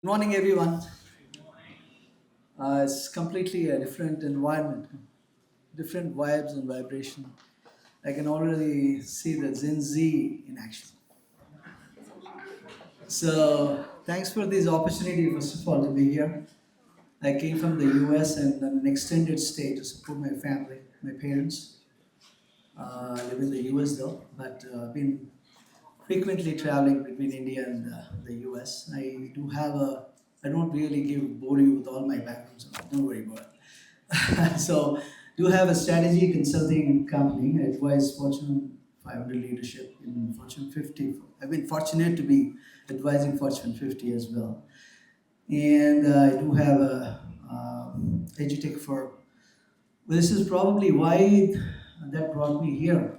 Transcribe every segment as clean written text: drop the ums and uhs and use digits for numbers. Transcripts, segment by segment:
Morning, everyone. It's completely a different environment, different vibes and vibration. I can already see the Gen Z in action. So, thanks for this opportunity, first of all, to be here. I came from the US and an extended stay to support my family, my parents. I live in the US though, but I've been frequently traveling between India and the US. I don't really bore you with all my background, so don't worry about it. So, do have a strategy consulting company. I advise Fortune 500 leadership in Fortune 50. I've been fortunate to be advising Fortune 50 as well. And I do have a edutech firm. This is probably why that brought me here.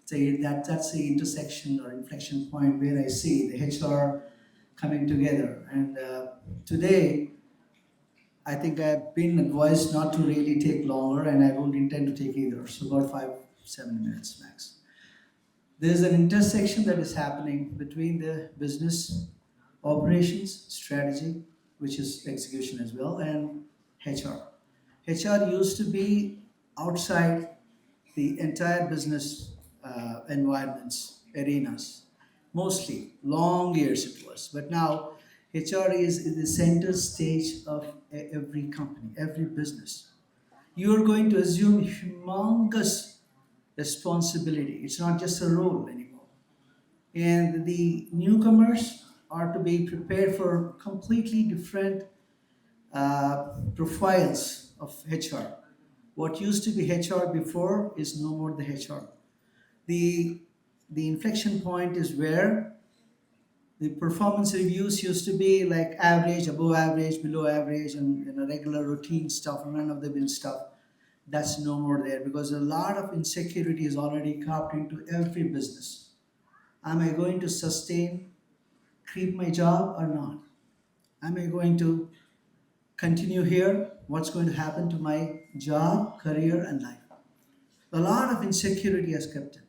That's the intersection or inflection point where I see the HR coming together. And today, I think I've been advised not to really take longer, and I don't intend to take either. So about 5, 7 minutes max. There's an intersection that is happening between the business operations strategy, which is execution as well, and HR. HR used to be outside the entire business environments, arenas, mostly long years it was. But now HR is in the center stage of every company, every business. You are going to assume humongous responsibility. It's not just a role anymore. And the newcomers are to be prepared for completely different profiles of HR. What used to be HR before is no more the HR. The, the inflection point is where the performance reviews used to be like average, above average, below average, and regular routine stuff, run of the mill stuff. That's no more there because a lot of insecurity is already carved into every business. Am I going to sustain, keep my job or not? Am I going to continue here? What's going to happen to my job, career, and life? A lot of insecurity has kept in.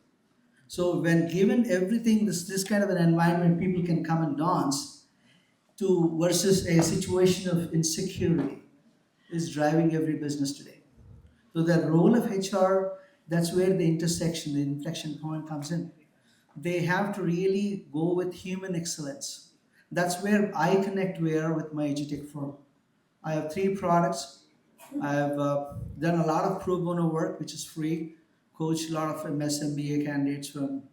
So when given everything, this kind of an environment, people can come and dance to versus a situation of insecurity is driving every business today. So the role of HR, that's where the intersection, the inflection point comes in. They have to really go with human excellence. That's where I connect where with my edutech firm. I have three products. I've done a lot of pro bono work, which is free. Coached a lot of MS MBA candidates from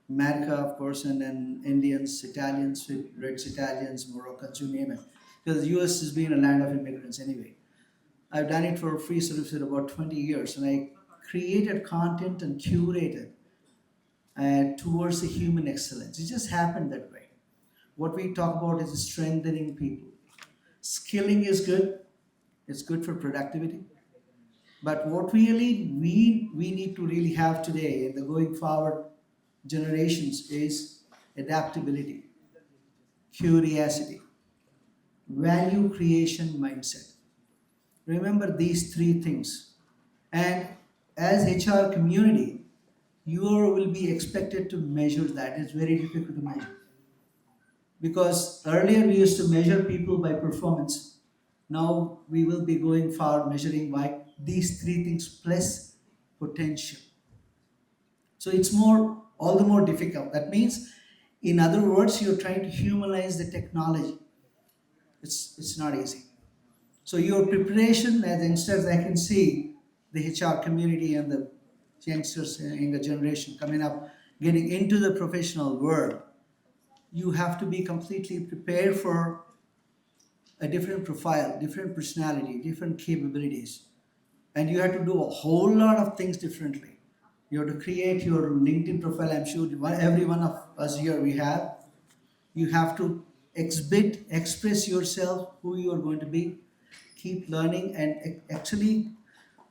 America, of course, and then Indians, Italians, Reds Italians, Moroccans, you name it. Because the US has been a land of immigrants anyway. I've done it for free service for about 20 years, and I created content and curated towards the human excellence. It just happened that way. What we talk about is strengthening people. Skilling is good, it's good for productivity. But what really we need to really have today in the going forward generations is adaptability, curiosity, value creation mindset. Remember these three things. And as HR community, you will be expected to measure that. It's very difficult to measure. Because earlier we used to measure people by performance. Now we will be going forward measuring by these three things plus potential. So it's more all the more difficult. That means, in other words, you're trying to humanize the technology. It's not easy. So your preparation as youngsters, I can see the HR community and the youngsters in the generation coming up, getting into the professional world. You have to be completely prepared for a different profile, different personality, different capabilities. And you have to do a whole lot of things differently. You have to create your LinkedIn profile. I'm sure every one of us here we have. You have to exhibit, express yourself, who you are going to be. Keep learning, and actually,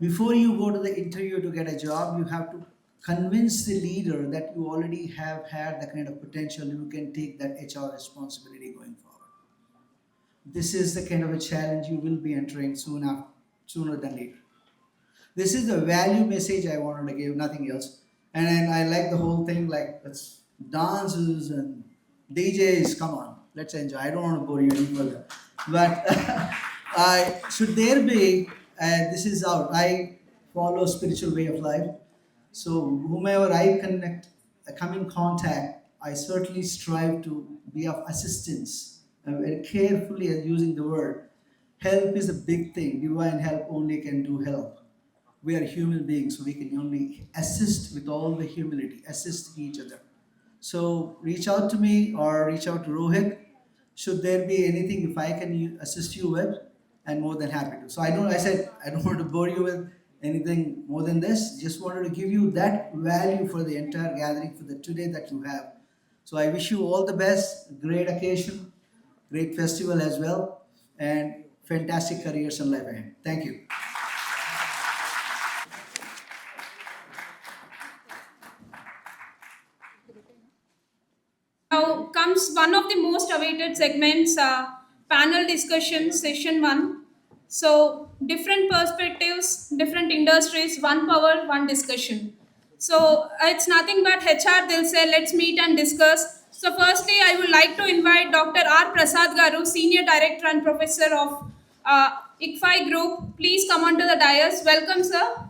before you go to the interview to get a job, you have to convince the leader that you already have had the kind of potential you can take that HR responsibility going forward. This is the kind of a challenge you will be entering sooner than later. This is the value message I wanted to give, nothing else. And I like the whole thing, like it's dances and DJs. Come on, let's enjoy. I don't want to bore you any further. But should there be, this is out. I follow spiritual way of life. So whomever I connect, come in contact, I certainly strive to be of assistance. I'm very carefully at using the word. Help is a big thing. Divine help only can do help. We are human beings, so we can only assist with all the humility, assist each other. So reach out to me or reach out to Rohit. Should there be anything if I can assist you with, I'm more than happy to. So I said I don't want to bore you with anything more than this. Just wanted to give you that value for the entire gathering for the today that you have. So I wish you all the best. Great occasion, great festival as well, and fantastic careers and life ahead. Thank you. Now comes one of the most awaited segments, panel discussion session one. So different perspectives, different industries, one power, one discussion. So it's nothing but HR. They'll say let's meet and discuss. So firstly, I would like to invite Dr. R. Prasad Garu, Senior Director and Professor of ICFAI Group. Please come onto the dais. Welcome, sir.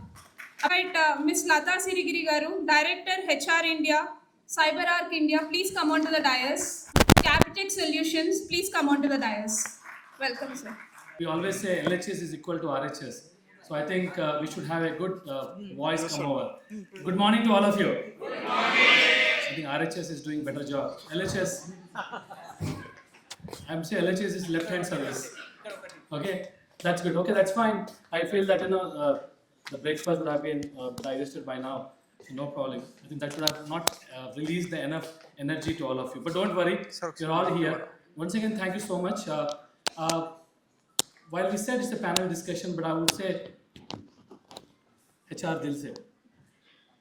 Invite Ms. Lata Sirigiri Garu, Director HR India, CyberArk India, please come onto the dais. Capitec Solutions, please come onto the dais. Welcome, sir. We always say LHS is equal to RHS. So I think we should have a good voice come over. Good morning to all of you. I think RHS is doing better job. LHS, I'm saying LHS is left hand service. Okay, that's good. Okay, that's fine. I feel that the breakfast would have been digested by now. So no problem. I think that should have not released the enough energy to all of you. But don't worry, you're all here. Once again, thank you so much. Uh, while we said it's a panel discussion, but I would say HR Dil Se.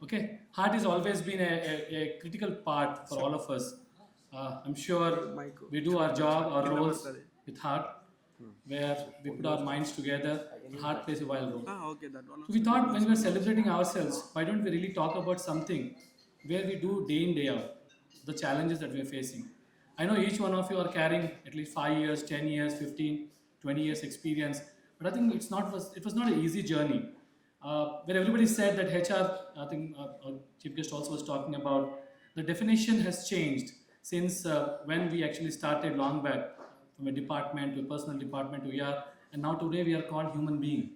Okay, heart has always been a critical part for all of us. I'm sure we do our job, our roles with heart, where we put our minds together. Heart plays a vital role. So we thought when we were celebrating ourselves, why don't we really talk about something where we do day in, day out, the challenges that we are facing. I know each one of you are carrying at least 5 years, 10 years, 15, 20 years experience, but I think it was not an easy journey. Where everybody said that HR, I think our chief guest also was talking about, the definition has changed since when we actually started long back from a department to a personal department to ER, and now today we are called human being.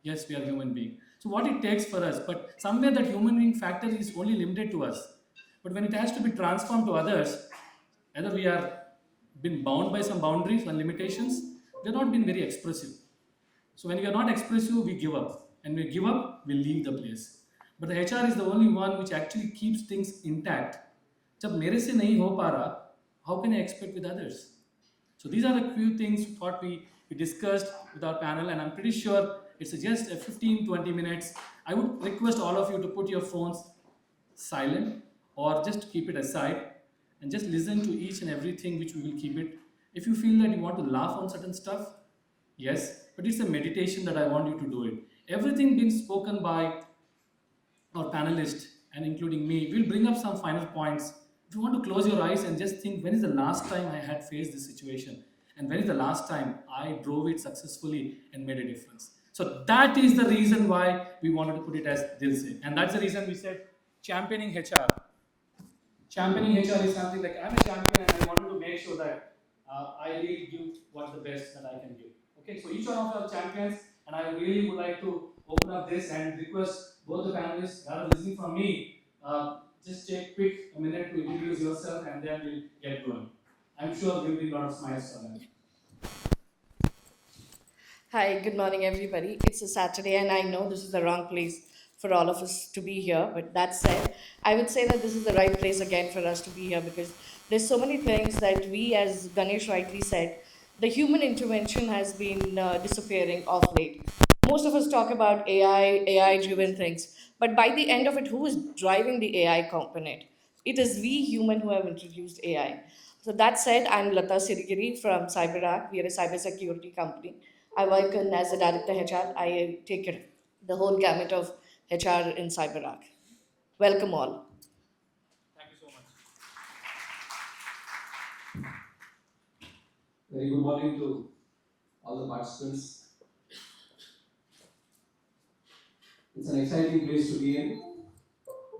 Yes, we are human being. So what it takes for us, but somewhere that human being factor is only limited to us. But when it has to be transformed to others, either we are been bound by some boundaries and limitations, we're not been very expressive. So when we are not expressive, we give up. And when we give up, we leave the place. But the HR is the only one which actually keeps things intact. जब मेरे से नहीं हो पा रहा, how can I expect with others? So these are the few things what we discussed with our panel, and I'm pretty sure it's just a 15-20 minutes. I would request all of you to put your phones silent or just keep it aside and just listen to each and everything which we will keep it. If you feel that you want to laugh on certain stuff, yes, but it's a meditation that I want you to do it. Everything being spoken by our panelists and including me, we'll bring up some final points. If you want to close your eyes and just think, when is the last time I had faced this situation? And when is the last time I drove it successfully and made a difference? So that is the reason why we wanted to put it as Dilse. And that's the reason we said championing HR. Championing HR is something like I'm a champion and I wanted to make sure that I really give what's the best that I can give. Okay, so each one of our champions, and I really would like to open up this and request both the panelists that are listening from me, just take quick a minute to introduce yourself and then we'll get going. I'm sure there will be a lot of smiles for them. Hi, good morning, everybody. It's a Saturday, and I know this is the wrong place for all of us to be here. But that said, I would say that this is the right place again for us to be here because there's so many things that we, as Ganesh rightly said, the human intervention has been disappearing of late. Most of us talk about AI driven things, but by the end of it, who is driving the AI component? It is we human who have introduced AI. So that said, I'm Lata Sirigiri from CyberArk. We are a cybersecurity company. I work as a director HR. I take it, the whole gamut of HR in CyberArk. Welcome all. Thank you so much. Very good morning to all the participants. It's an exciting place to be in.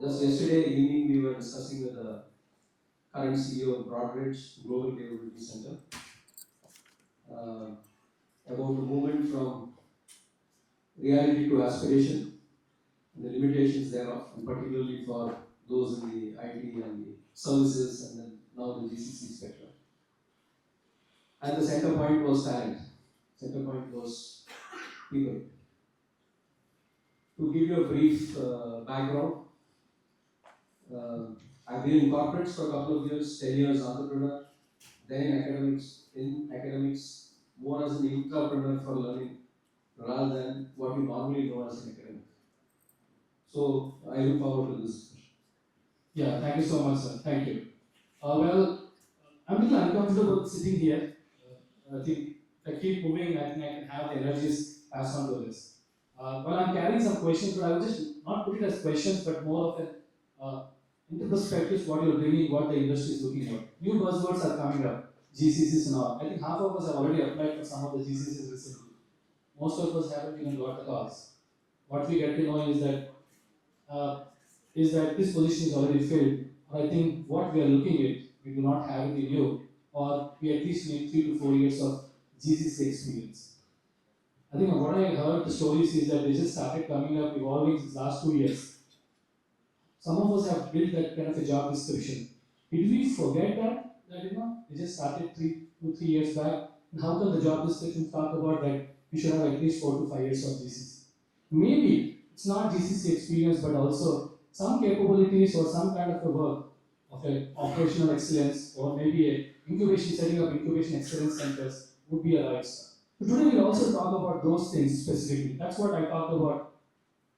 Just yesterday evening, we were discussing with the current CEO of Broadridge Global Capability Center uh, about the movement from reality to aspiration and the limitations thereof, and particularly for those in the IT and the services and then now the GCC spectrum. And the center point was talent. Center point was people. To give you a brief background, I've been in corporates for a couple of years, 10 years entrepreneur, then in academics, more as an intrapreneur for learning rather than what you normally know as an academic. So I look forward to this. Yeah, thank you so much, sir. Thank you. Well, I'm a little uncomfortable sitting here. I think if I keep moving, I think I can have the energies pass on to this. Well, I'm carrying some questions, but I will just not put it as questions, but more of a into perspective what you're bringing, what the industry is looking at. New buzzwords are coming up, GCCs and all. I think half of us have already applied for some of the GCCs recently. Most of us haven't even got the calls. What we get to know uh, is that this position is already filled. Or I think what we are looking at, we do not have it in you, or we at least need 3 to 4 years of GCC experience. I think what I heard the stories is that they just started coming up, evolving since last 2 years. Some of us have built that kind of a job description. Did we forget that they just started 3 years back? And how come the job description talk about that we should have at least 4 to 5 years of GCC? Maybe it's not GCC experience, but also some capabilities or some kind of a work of a operational excellence, or maybe a incubation, setting up incubation excellence centers would be a right start. So today we'll also talk about those things specifically. That's what I talked about.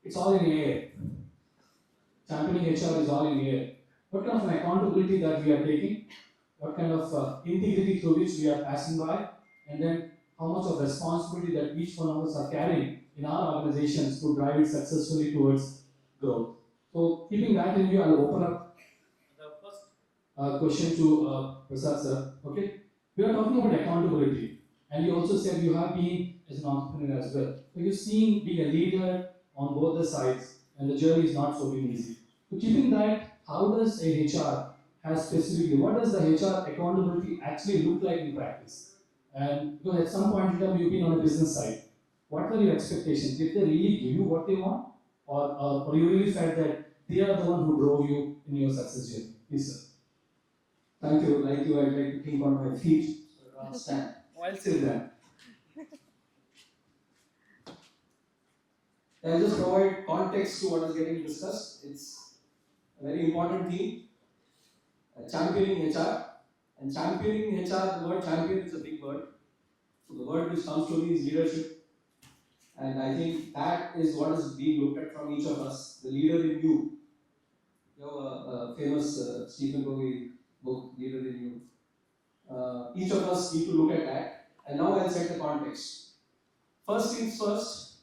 It's all in air. Championing HR is all in air. What kind of an accountability that we are taking, what kind of integrity through which we are passing by, and then how much of responsibility that each one of us are carrying in our organizations to drive it successfully towards growth. So, keeping that in view, I'll open up the first question to Prasad sir. Okay, we are talking about accountability, and you also said you have been as an entrepreneur as well. So, you've seen being a leader on both the sides, and the journey is not so easy. So, keeping that, how does a HR has specifically, what does the HR accountability actually look like in practice? And because at some point in time you've been on the business side, what were your expectations? Did they really give you what they want, or you really felt that they are the one who drove you in your success journey? Yes, sir. Thank you. Like you, I'd like to think on my feet, so I don't stand. While still there. I'll just provide context to what is getting discussed. It's a very important theme. Championing HR. And championing HR, the word champion is a big word. So the word which comes to me is leadership. And I think that is what is being looked at from each of us. The leader in you. You have a famous Stephen Covey book, Leader in You. Each of us need to look at that. And now I'll set the context. First things first,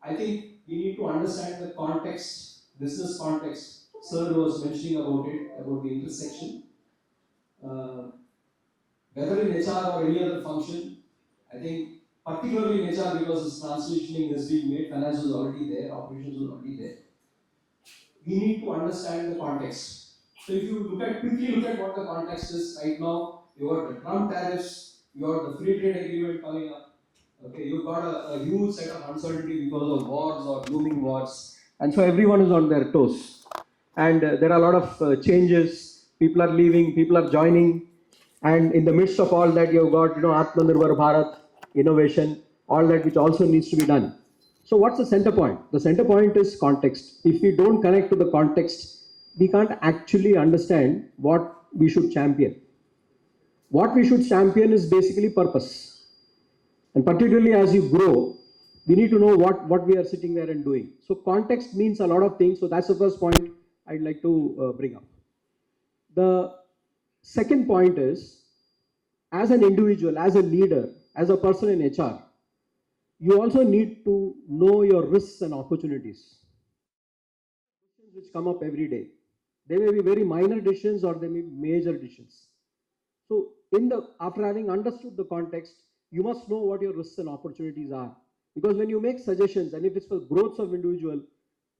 I think we need to understand the context, business context. Sir was mentioning about it, about the intersection. Whether in HR or any other function, I think particularly in HR because this transitioning is being made, finance is already there, operations is already there. We need to understand the context. So if you quickly look at what the context is right now, you got the Trump tariffs, you got the free trade agreement coming up. Okay, you've got a huge set of uncertainty because of wars or looming wars, and so everyone is on their toes. And there are a lot of changes. People are leaving, people are joining, and in the midst of all that, you've got Atmanirbhar Bharat, innovation, all that which also needs to be done. So what's the center point? The center point is context. If we don't connect to the context, we can't actually understand what we should champion. What we should champion is basically purpose. And particularly as you grow, we need to know what we are sitting there and doing. So context means a lot of things. So that's the first point I'd like to bring up. The second point is, as an individual, as a leader, as a person in HR, you also need to know your risks and opportunities which come up every day. They may be very minor decisions or they may be major decisions. So after having understood the context, you must know what your risks and opportunities are. Because when you make suggestions, and if it's for growth of individual,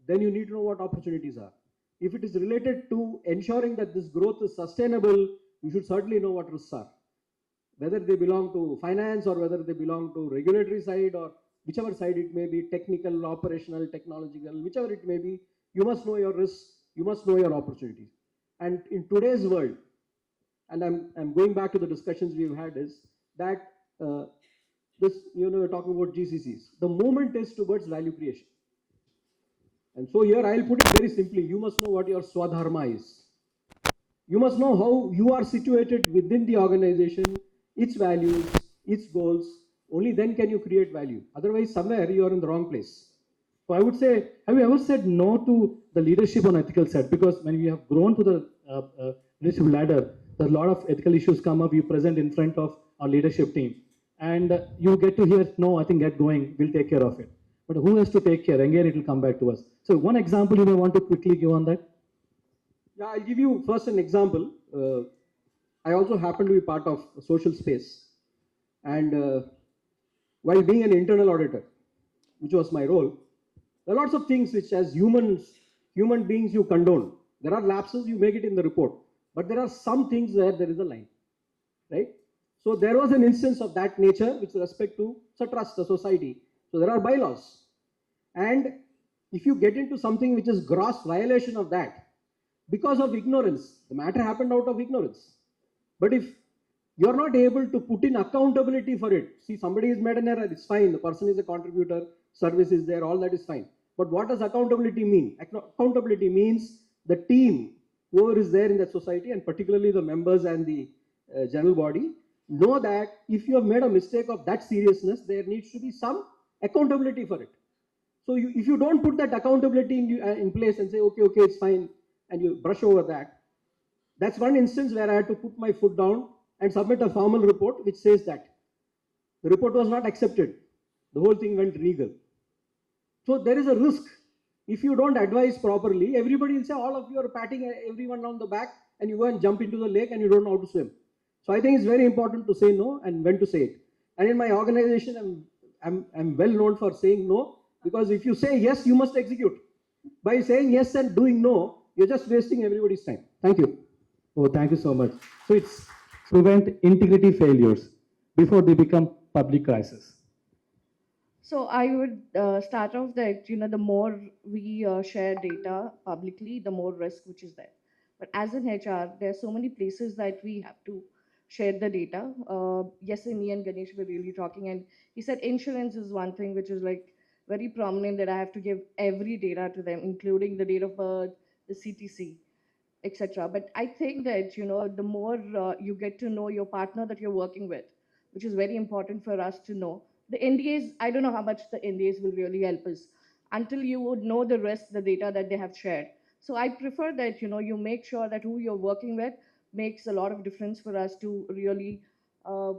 then you need to know what opportunities are. If it is related to ensuring that this growth is sustainable, you should certainly know what risks are, whether they belong to finance or whether they belong to regulatory side or whichever side it may be, technical, operational, technological, whichever it may be. You must know your risks, you must know your opportunities. And in today's world, and I'm going back to the discussions we've had, is that this, we're talking about GCCs. The movement is towards value creation. And so here I'll put it very simply: you must know what your swadharma is. You must know how you are situated within the organization, its values, its goals. Only then can you create value. Otherwise, somewhere you are in the wrong place. So I would say, have you ever said no to the leadership on ethical set? Because when we have grown to the leadership ladder, there's a lot of ethical issues come up. You present in front of our leadership team, and you get to hear, no, I think get going, we'll take care of it. But who has to take care? Again, it will come back to us. So one example you may want to quickly give on that. Yeah, I'll give you first an example. I also happen to be part of a social space. And while being an internal auditor, which was my role, there are lots of things which, as human beings, you condone. There are lapses, you make it in the report. But there are some things where there is a line, right? So there was an instance of that nature with respect to the trust, the society. So there are bylaws. And if you get into something which is gross violation of that, because of ignorance, the matter happened out of ignorance. But if you're not able to put in accountability for it, see, somebody has made an error, it's fine, the person is a contributor, service is there, all that is fine. But what does accountability mean? Accountability means the team, whoever is there in that society, and particularly the members and the general body, know that if you have made a mistake of that seriousness, there needs to be some accountability for it. So if you don't put that accountability in place and say, okay, it's fine, and you brush over that, that's one instance where I had to put my foot down and submit a formal report which says that the report was not accepted. The whole thing went legal. So there is a risk. If you don't advise properly, everybody will say all of you are patting everyone on the back, and you go and jump into the lake and you don't know how to swim. So I think it's very important to say no and when to say it. And in my organization, I'm well known for saying no, because if you say yes, you must execute. By saying yes and doing no, you're just wasting everybody's time. Thank you. Oh, thank you so much. So it's prevent integrity failures before they become public crisis. So I would start off that the more we share data publicly, the more risk which is there. But as an HR, there are so many places that we have to share the data. Yesterday, me and Ganesh were really talking, and he said insurance is one thing which is like very prominent, that I have to give every data to them, including the date of birth, the CTC, etc. But I think that the more you get to know your partner that you're working with, which is very important for us to know. The NDAs, I don't know how much the NDAs will really help us until you would know the rest, the data that they have shared. So I prefer that you make sure that who you're working with makes a lot of difference for us to really uh,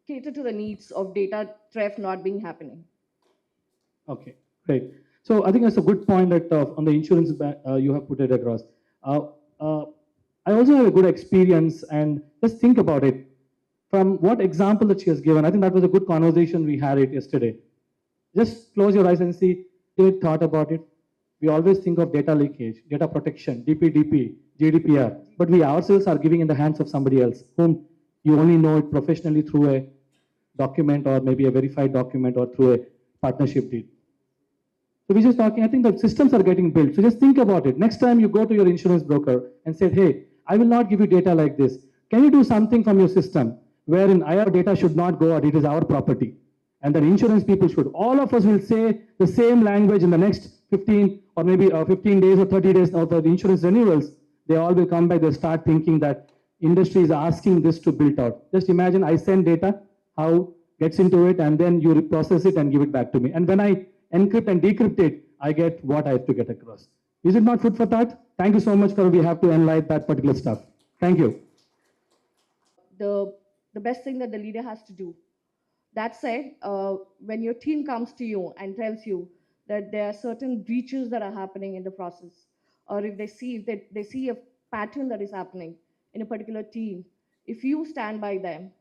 cater to the needs of data theft not being happening. Okay, great. So I think that's a good point that on the insurance you have put it across. Uh, uh, I also have a good experience, and just think about it from what example that she has given. I think that was a good conversation we had it yesterday. Just close your eyes and see, take thought about it. We always think of data leakage, data protection, DPDP, GDPR, but we ourselves are giving in the hands of somebody else, whom you only know it professionally through a document or maybe a verified document or through a partnership deal. So we're just talking, I think the systems are getting built. So just think about it. Next time you go to your insurance broker and say, hey, I will not give you data like this. Can you do something from your system wherein our data should not go out, it is our property? And then insurance people should. All of us will say the same language in the next 15 or maybe 15 days or 30 days of the insurance renewals. They all will come back, they'll start thinking that industry is asking this to build out. Just imagine I send data, how gets into it, and then you process it and give it back to me. And when I encrypt and decrypt it, I get what I have to get across. Is it not food for thought? Thank you so much for we have to enlighten that particular stuff. Thank you. The best thing that the leader has to do. That said, when your team comes to you and tells you that there are certain breaches that are happening in the process, or if they see a pattern that is happening in a particular team, if you stand by them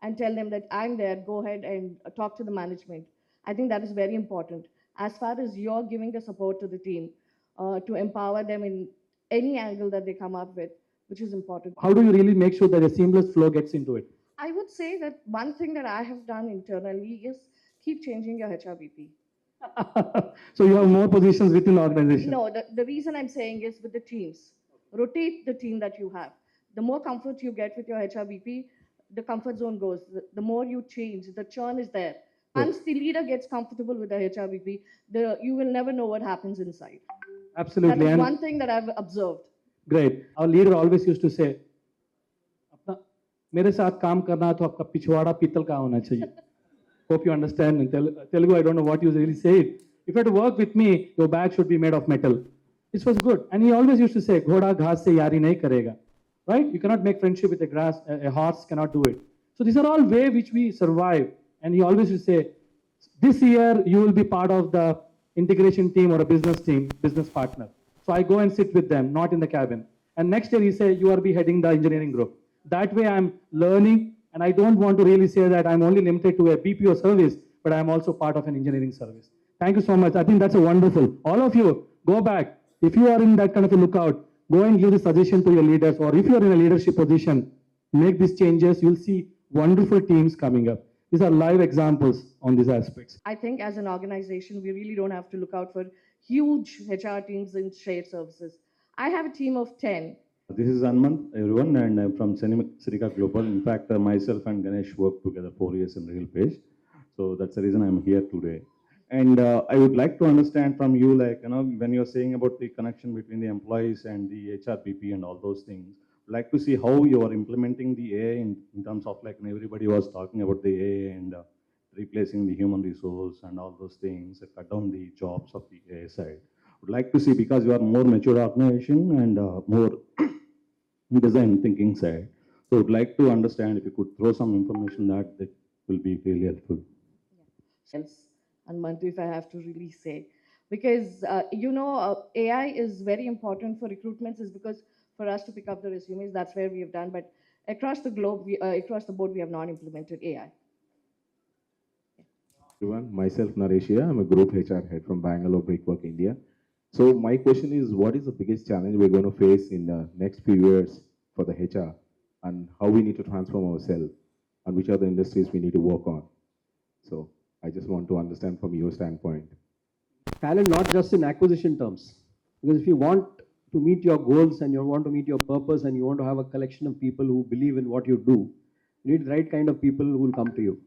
and tell them that I'm there, go ahead and talk to the management. I think that is very important. As far as you're giving the support to the team, to empower them in any angle that they come up with, which is important. How do you really make sure that a seamless flow gets into it? I would say that one thing that I have done internally is keep changing your HRBP. So you have more positions within the organization. No, the reason I'm saying is with the teams. Rotate the team that you have. The more comfort you get with your HRBP, the comfort zone goes. The more you change, the churn is there. Once the leader gets comfortable with the HRBP, you will never know what happens inside. Absolutely. That is And one thing that I've observed. great. Our leader always used to say, अपना मेरे साथ काम करना तो आपका पिछवाड़ा पीतल का होना चाहिए. Hope you understand. In Telugu, I don't know what you really say it. If you have to work with me, your bag should be made of metal. This was good. And he always used to say, Ghoda ghas se yari nahi karega. Right? You cannot make friendship with a grass, a horse cannot do it. So these are all ways which we survive. And he always used to say, this year you will be part of the integration team or a business team, business partner. So I go and sit with them, not in the cabin. And next year he say, you are be heading the engineering group. That way I'm learning, and I don't want to really say that I'm only limited to a BPO service, but I'm also part of an engineering service. Thank you so much. I think that's a wonderful. All of you, go back. If you are in that kind of a lookout, go and give the suggestion to your leaders, or if you're in a leadership position, make these changes. You'll see wonderful teams coming up. These are live examples on these aspects. I think as an organization, we really don't have to look out for huge HR teams in shared services. I have a team of 10. This is Anmant, everyone, and I'm from Cinica Global. In fact, myself and Ganesh worked together 4 years in Real Page. So that's the reason I'm here today. And I would like to understand from you, like, when you're saying about the connection between the employees and the HRBP and all those things, I'd like to see how you are implementing the AI in terms of, like, everybody was talking about the AI and replacing the human resource and all those things, cut down the jobs of the AI side. Would like to see, because you are more mature organization and more design thinking side. So would like to understand if you could throw some information that will be really helpful. Else, and Mantu, if I have to really say, because AI is very important for recruitments, is because for us to pick up the resumes, that's where we have done. But across the globe, across the board, we have not implemented AI. Everyone, myself Nareshia, I'm a group HR head from Bangalore Brickwork, India. So my question is, what is the biggest challenge we're going to face in the next few years for the HR, and how we need to transform ourselves, and which are the industries we need to work on? So I just want to understand from your standpoint. Talent not just in acquisition terms, because if you want to meet your goals and you want to meet your purpose and you want to have a collection of people who believe in what you do, you need the right kind of people who will come to you.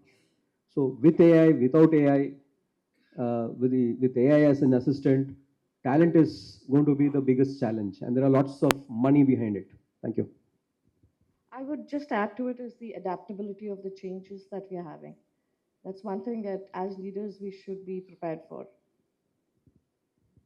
So with AI, without AI, with AI as an assistant, talent is going to be the biggest challenge, and there are lots of money behind it. Thank you. I would just add to it is the adaptability of the changes that we are having. That's one thing that as leaders we should be prepared for.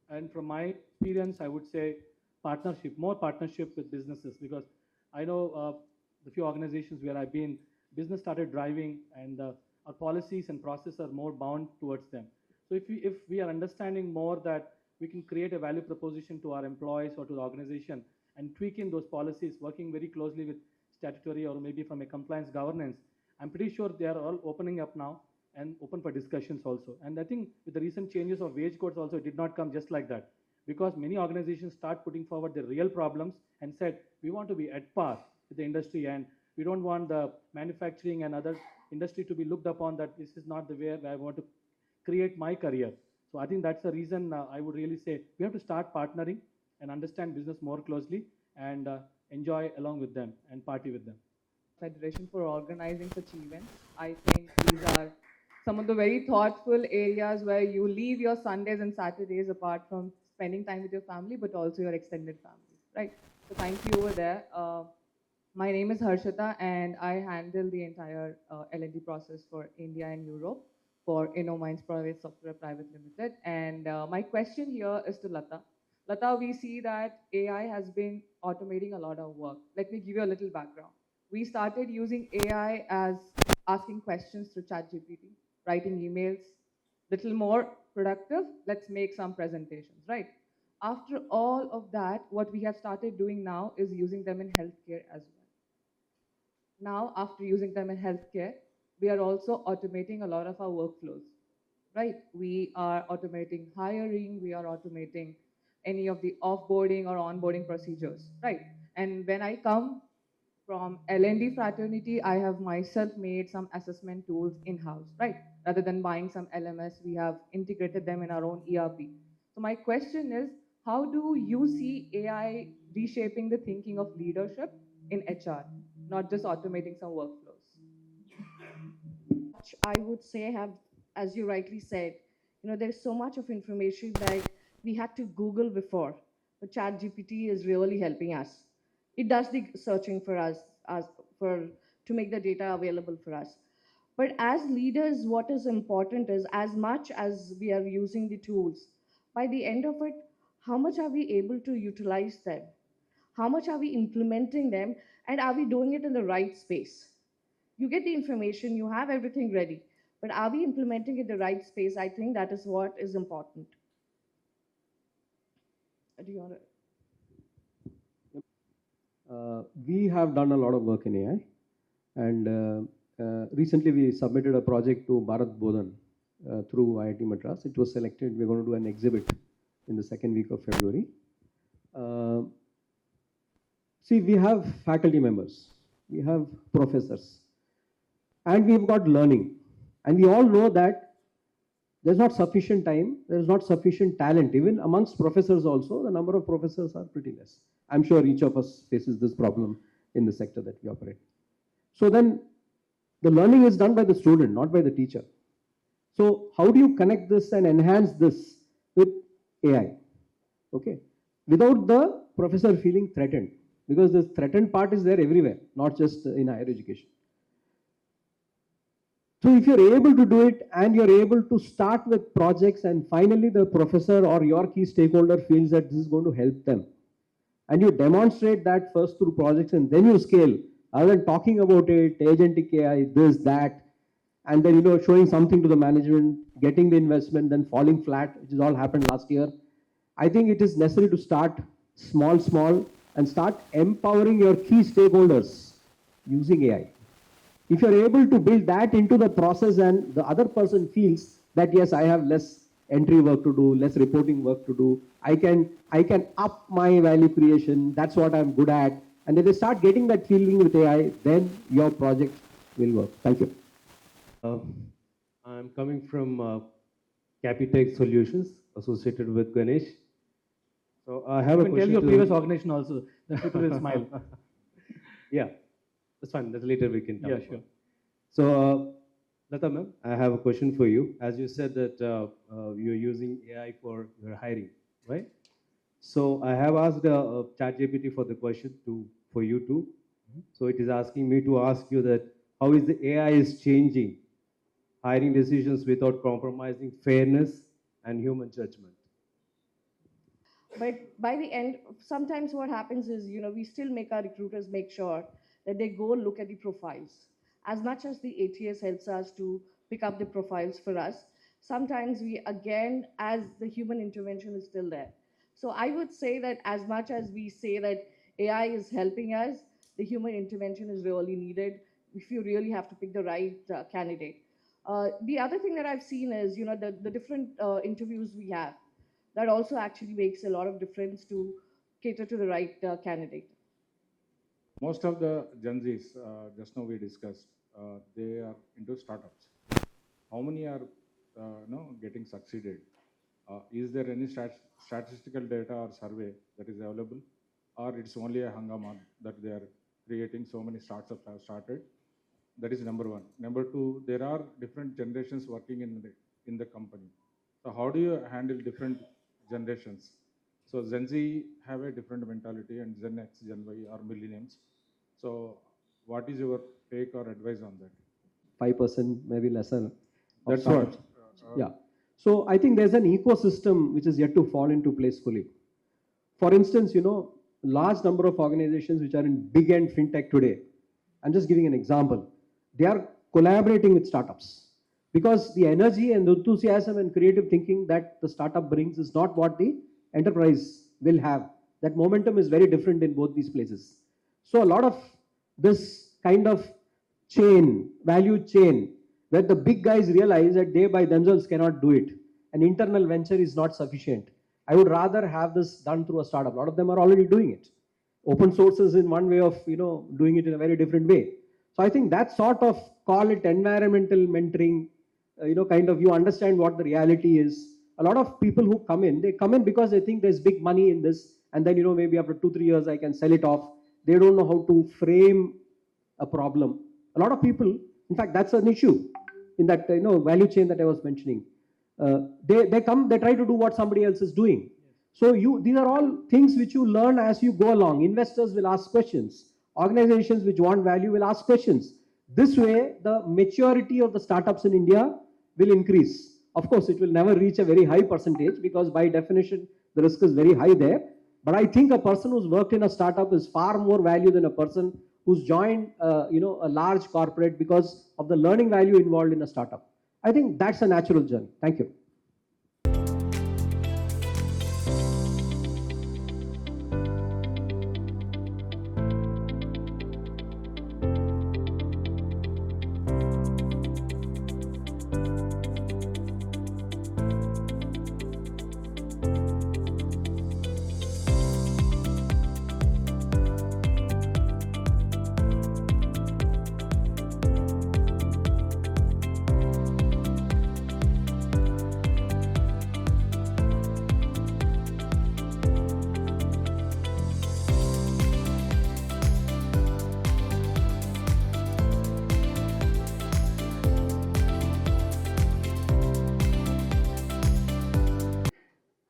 And from my experience, I would say partnership, more partnership with businesses, because I know the few organizations where I've been, business started driving, and our policies and processes are more bound towards them. So if we are understanding more that we can create a value proposition to our employees or to the organization and tweaking those policies, working very closely with statutory or maybe from a compliance governance, I'm pretty sure they are all opening up now and open for discussions also. And I think with the recent changes of wage codes also, it did not come just like that, because many organizations start putting forward the real problems and said, we want to be at par with the industry, and we don't want the manufacturing and other industry to be looked upon that this is not the way I want to create my career. So I think that's the reason I would really say we have to start partnering and understand business more closely, and enjoy along with them and party with them. Federation for organizing such events. I think these are some of the very thoughtful areas where you leave your Sundays and Saturdays apart from spending time with your family, but also your extended family, right? So thank you over there. My name is Harshita, and I handle the entire L&D process for India and Europe for InnoMinds Private Software Private Limited. And my question here is to Lata. Lata, we see that AI has been automating a lot of work. Let me give you a little background. We started using AI as asking questions through ChatGPT, writing emails, little more productive, let's make some presentations, right? After all of that, what we have started doing now is using them in healthcare as well. Now, after using them in healthcare, we are also automating a lot of our workflows, right? We are automating hiring, we are automating any of the offboarding or onboarding procedures, right? And when I come from L&D fraternity, I have myself made some assessment tools in-house, right? Rather than buying some LMS, we have integrated them in our own ERP. So my question is, how do you see AI reshaping the thinking of leadership in HR, not just automating some workflows? I would say have, as you rightly said, there's so much of information that we had to Google before. But ChatGPT is really helping us. It does the searching for us, for to make the data available for us. But as leaders, what is important is as much as we are using the tools, by the end of it, how much are we able to utilize them? How much are we implementing them? And are we doing it in the right space? You get the information, you have everything ready, but are we implementing it in the right space? I think that is what is important. Do you want to? We have done a lot of work in AI, and recently we submitted a project to Bharat Bodhan through IIT Madras. It was selected. We're going to do an exhibit in the second week of February. See, we have faculty members, we have professors, and we've got learning. And we all know that there's not sufficient time, there's not sufficient talent. Even amongst professors also, the number of professors are pretty less. I'm sure each of us faces this problem in the sector that we operate. So then the learning is done by the student, not by the teacher. So how do you connect this and enhance this with AI? Okay, without the professor feeling threatened, because the threatened part is there everywhere, not just in higher education. So if you're able to do it and you're able to start with projects and finally the professor or your key stakeholder feels that this is going to help them, and you demonstrate that first through projects and then you scale, other than talking about it, agentic AI, this, that, and then showing something to the management, getting the investment, then falling flat, which has all happened last year. I think it is necessary to start small, and start empowering your key stakeholders using AI. If you're able to build that into the process and the other person feels that, yes, I have less entry work to do, less reporting work to do, I can up my value creation, that's what I'm good at. And if they start getting that feeling with AI, then your project will work. Thank you. I'm coming from Capitech Solutions associated with Ganesh. So I have a question. Tell your previous organization also, then people will smile. Yeah, that's fine. That's later we can talk. Yeah, sure. So, Lata ma'am, I have a question for you. As you said that you're using AI for your hiring, right? So I have asked ChatGPT for the question for you too. So it is asking me to ask you that how is the AI is changing hiring decisions without compromising fairness and human judgment. But by the end, sometimes what happens is, we still make our recruiters make sure that they go look at the profiles. As much as the ATS helps us to pick up the profiles for us, sometimes we, again, as the human intervention is still there. So I would say that as much as we say that AI is helping us, the human intervention is really needed if you really have to pick the right candidate. The other thing that I've seen is, the different interviews we have that also actually makes a lot of difference to cater to the right candidate. Most of the Gen Zs, just now we discussed, they are into startups. How many are getting succeeded? Is there any statistical data or survey that is available? Or it's only a hangama that they are creating, so many startups have started? That is number one. Number two, there are different generations working in the company. So how do you handle different generations? So Gen Z have a different mentality, and Gen X, Gen Y are millennials. So what is your take or advice on that? 5%, maybe lesser. That's what. Yeah. So I think there's an ecosystem which is yet to fall into place fully. For instance, large number of organizations which are in big end fintech today, I'm just giving an example, they are collaborating with startups because the energy and enthusiasm and creative thinking that the startup brings is not what the enterprise will have. That momentum is very different in both these places. So a lot of this kind of chain, value chain, where the big guys realize that they by themselves cannot do it. An internal venture is not sufficient. I would rather have this done through a startup. A lot of them are already doing it. Open source is in one way of doing it in a very different way. So I think that sort of, call it environmental mentoring, kind of, you understand what the reality is. A lot of people who come in, they come in because they think there's big money in this, and then maybe after 2-3 years I can sell it off. They don't know how to frame a problem. A lot of people, in fact, that's an issue in that value chain that I was mentioning. They come, they try to do what somebody else is doing. So these are all things which you learn as you go along. Investors will ask questions. Organizations which want value will ask questions. This way, the maturity of the startups in India will increase. Of course, it will never reach a very high percentage because by definition, the risk is very high there. But I think a person who's worked in a startup is far more value than a person who's joined a large corporate because of the learning value involved in a startup. I think that's a natural journey. Thank you.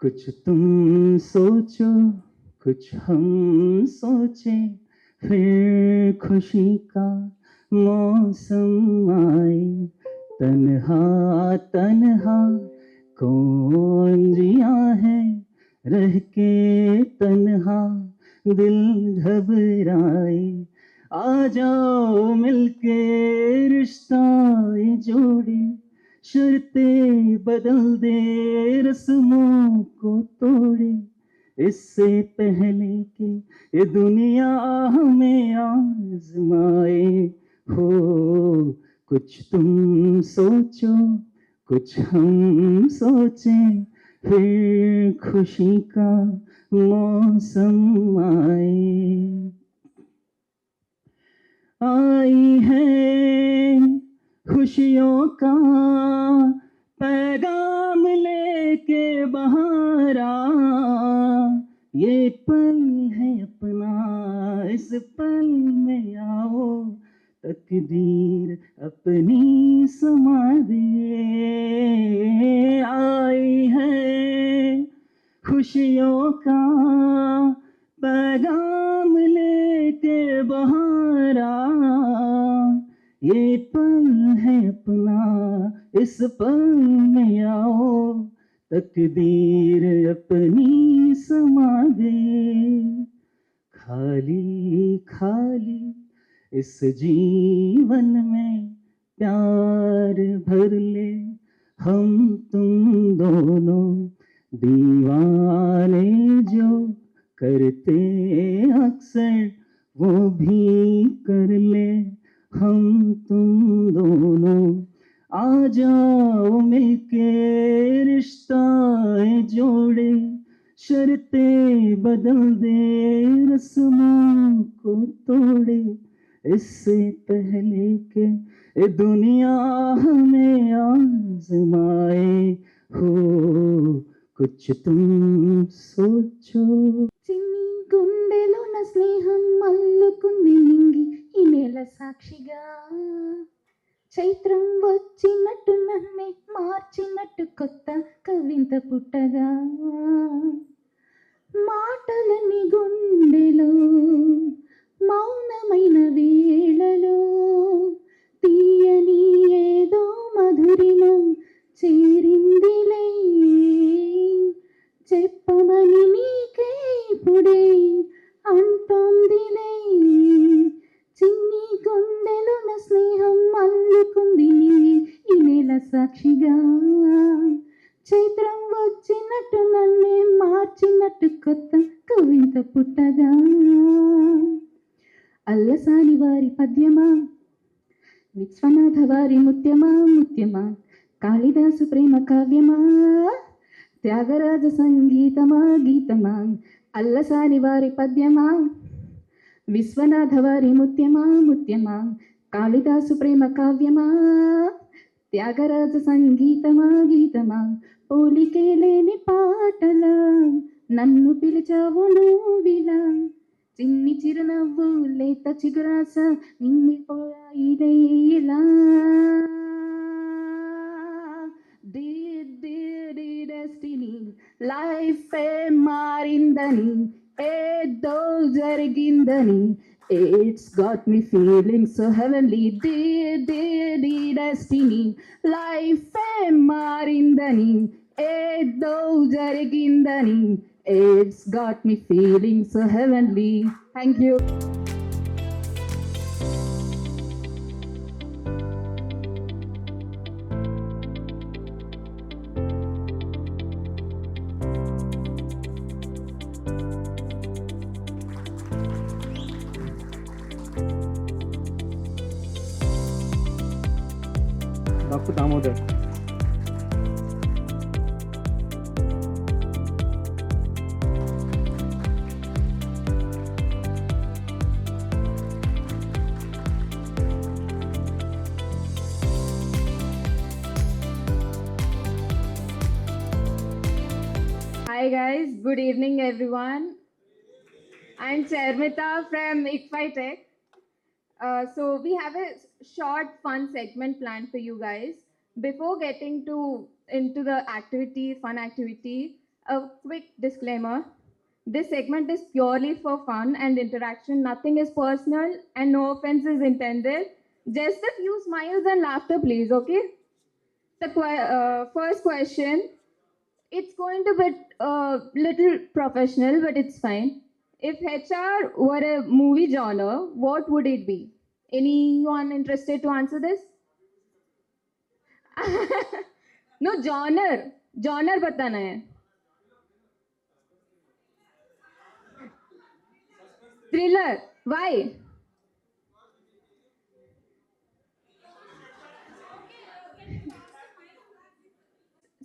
कुछ तुम सोचो कुछ हम सोचे फिर खुशी का मौसम आए तन्हा तन्हा कौन जिया है रह के तन्हा दिल घबराए आ जाओ मिलके रिश्ता जोड़े शर्तें बदल दे रस्मों को तोड़े इससे पहले कि ये दुनिया हमें आजमाए हो कुछ तुम सोचो कुछ हम सोचें फिर खुशी का मौसम आए आई है खुशियों का पैगाम लेके बहारा ये पल है अपना इस पल में आओ तकदीर अपनी समा दे आई है खुशियों का पैगाम लेके बहारा ये पल है अपना इस पल में आओ तकदीर अपनी समा दे खाली खाली इस जीवन में प्यार भर ले हम तुम दोनों दीवाने जो करते अक्सर वो भी कर ले हम तुम दोनों आ जाओ मिलके रिश्ता जोड़े शर्तें बदल दे रस्मों को तोड़े इससे पहले के ये दुनिया हमें आजमाए हो कुछ तुम सोचो చిన్ని గుండెలోన స్నేహం అల్లుకుంది నింగి ఈ నేల సాక్షిగా చైత్రం వచ్చినట్టు నన్నే మార్చినట్టు కొత్త కవింత పుట్టగా మాటలని గుండెలో మౌనమైన వేళలో తీయని ఏదో మధురిమం చేరిందిలే చెప్పమని నీకే ఇప్పుడే అంటోందిలే చిన్ని గుండెలోన స్నేహం అల్లుకుంది ఈ నేల సాక్షిగా చైత్రం వచ్చినట్టు నన్నే మార్చినట్టు కొత్త కవిత పుట్టగా అల్లసాని వారి పద్యమా విశ్వనాథ వారి ముత్యమా ముత్యమా కాళిదాసు ప్రేమ కావ్యమా త్యాగరాజ సంగీతమా గీతమా అల్లసాని వారి పద్యమా విశ్వనాథ వారి ముత్యమా ముత్యమా కాళిదాసు ప్రేమ కావ్యమా త్యాగరాజ సంగీతమా గీతమా పోలికే లేని పాటల నన్ను పిలిచావు నువ్విలా చిన్ని చిరునవ్వు లేత చిగురాస నిండిపోయిలా డెస్టినీ లైఫ్ మారిందని ఏదో జరిగిందని It's got me feeling so heavenly, dear destiny. Life మారిందని ఏదో జరిగిందని It's got me feeling so heavenly. Thank you. Dr. Damodar. Hi guys, good evening everyone. I'm Charmita from ICFAI Tech. So we have a short fun segment planned for you guys. Before getting into the fun activity, a quick disclaimer. This segment is purely for fun and interaction. Nothing is personal and no offense is intended. Just a few smiles and laughter, please, okay? The first question, it's going to be a little professional, but it's fine. If HR were a movie genre, what would it be? Anyone interested to answer this? No, genre. Genre बताना है. Thriller. Why?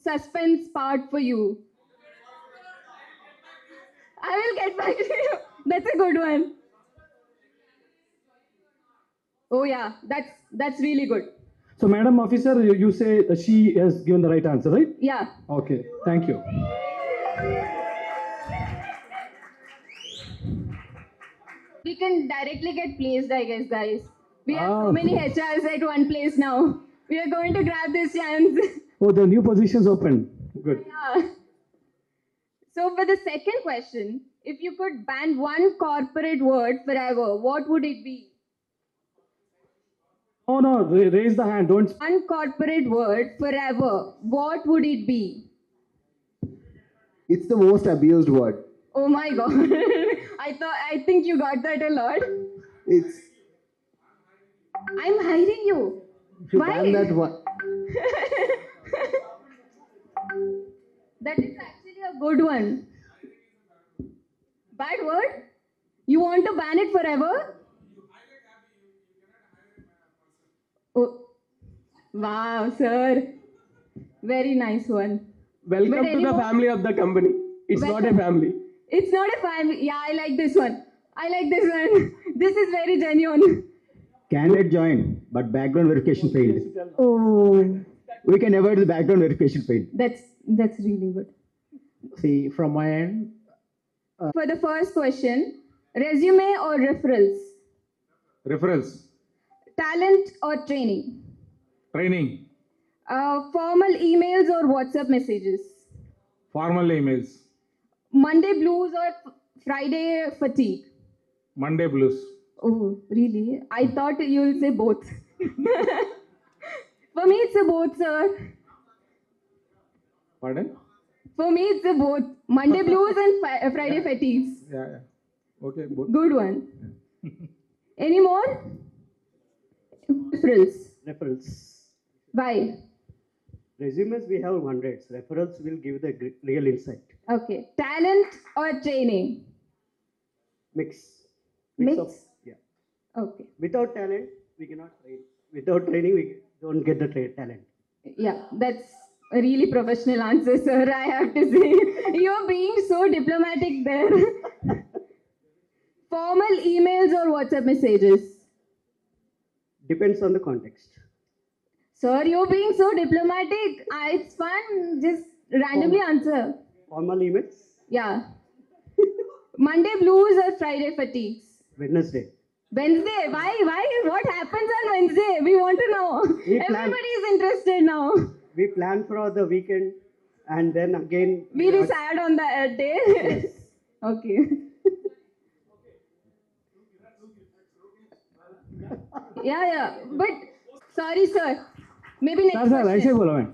Suspense part for you. I will get back to you. That's a good one. Oh yeah, that's really good. So, Madam Officer, you say she has given the right answer, right? Yeah. Okay, thank you. We can directly get placed, I guess, guys. We have so many HRs at one place now. We are going to grab this chance. Oh, the new positions open. Good. Yeah. So for the second question, if you could ban one corporate word forever, what would it be? Oh no, raise the hand. Don't. One corporate word forever, what would it be? It's the most abused word. Oh my god. I think you got that a lot. It's. I'm hiding you. If you Why? ban that one. That is actually a good one. Bad word? You want to ban it forever? Oh. Wow, sir. Very nice one. Welcome to the family of the company. It's not a family. It's not a family. Yeah, I like this one. I like this one. This is very genuine. Candidate joined, but background verification failed. Oh. We can avoid the background verification failed. That's really good. See, from my end. For the first question, resume or referrals? Referrals. Talent or training? Training. Formal emails or WhatsApp messages? Formal emails. Monday blues or Friday fatigue? Monday blues. Oh, really? I thought you'll say both. For me, it's a both, sir. Pardon? For me, it's a both. Monday blues and Friday fatigues. Yeah. Okay, both. Good one. Any more? Referrals. Why? Resumes we have hundreds. Referrals will give the real insight. Okay. Talent or training? Mix. Mix? Of, yeah. Okay. Without talent, we cannot train. Without training, we don't get the talent. Yeah, that's a really professional answer, sir. I have to say, you're being so diplomatic there. Formal emails or WhatsApp messages? Depends on the context. Sir, you're being so diplomatic. It's fun. Just randomly answer. Formal emails, Yeah. Monday blues or Friday fatigues? Wednesday. Wednesday. Why? What happens on Wednesday? We want to know. We plan- Everybody is interested now. We plan for the weekend and then again. We decide on the day. Yes. Okay. Yeah. But sorry, sir. Maybe next Sir, ऐसे question. बोलो मैं.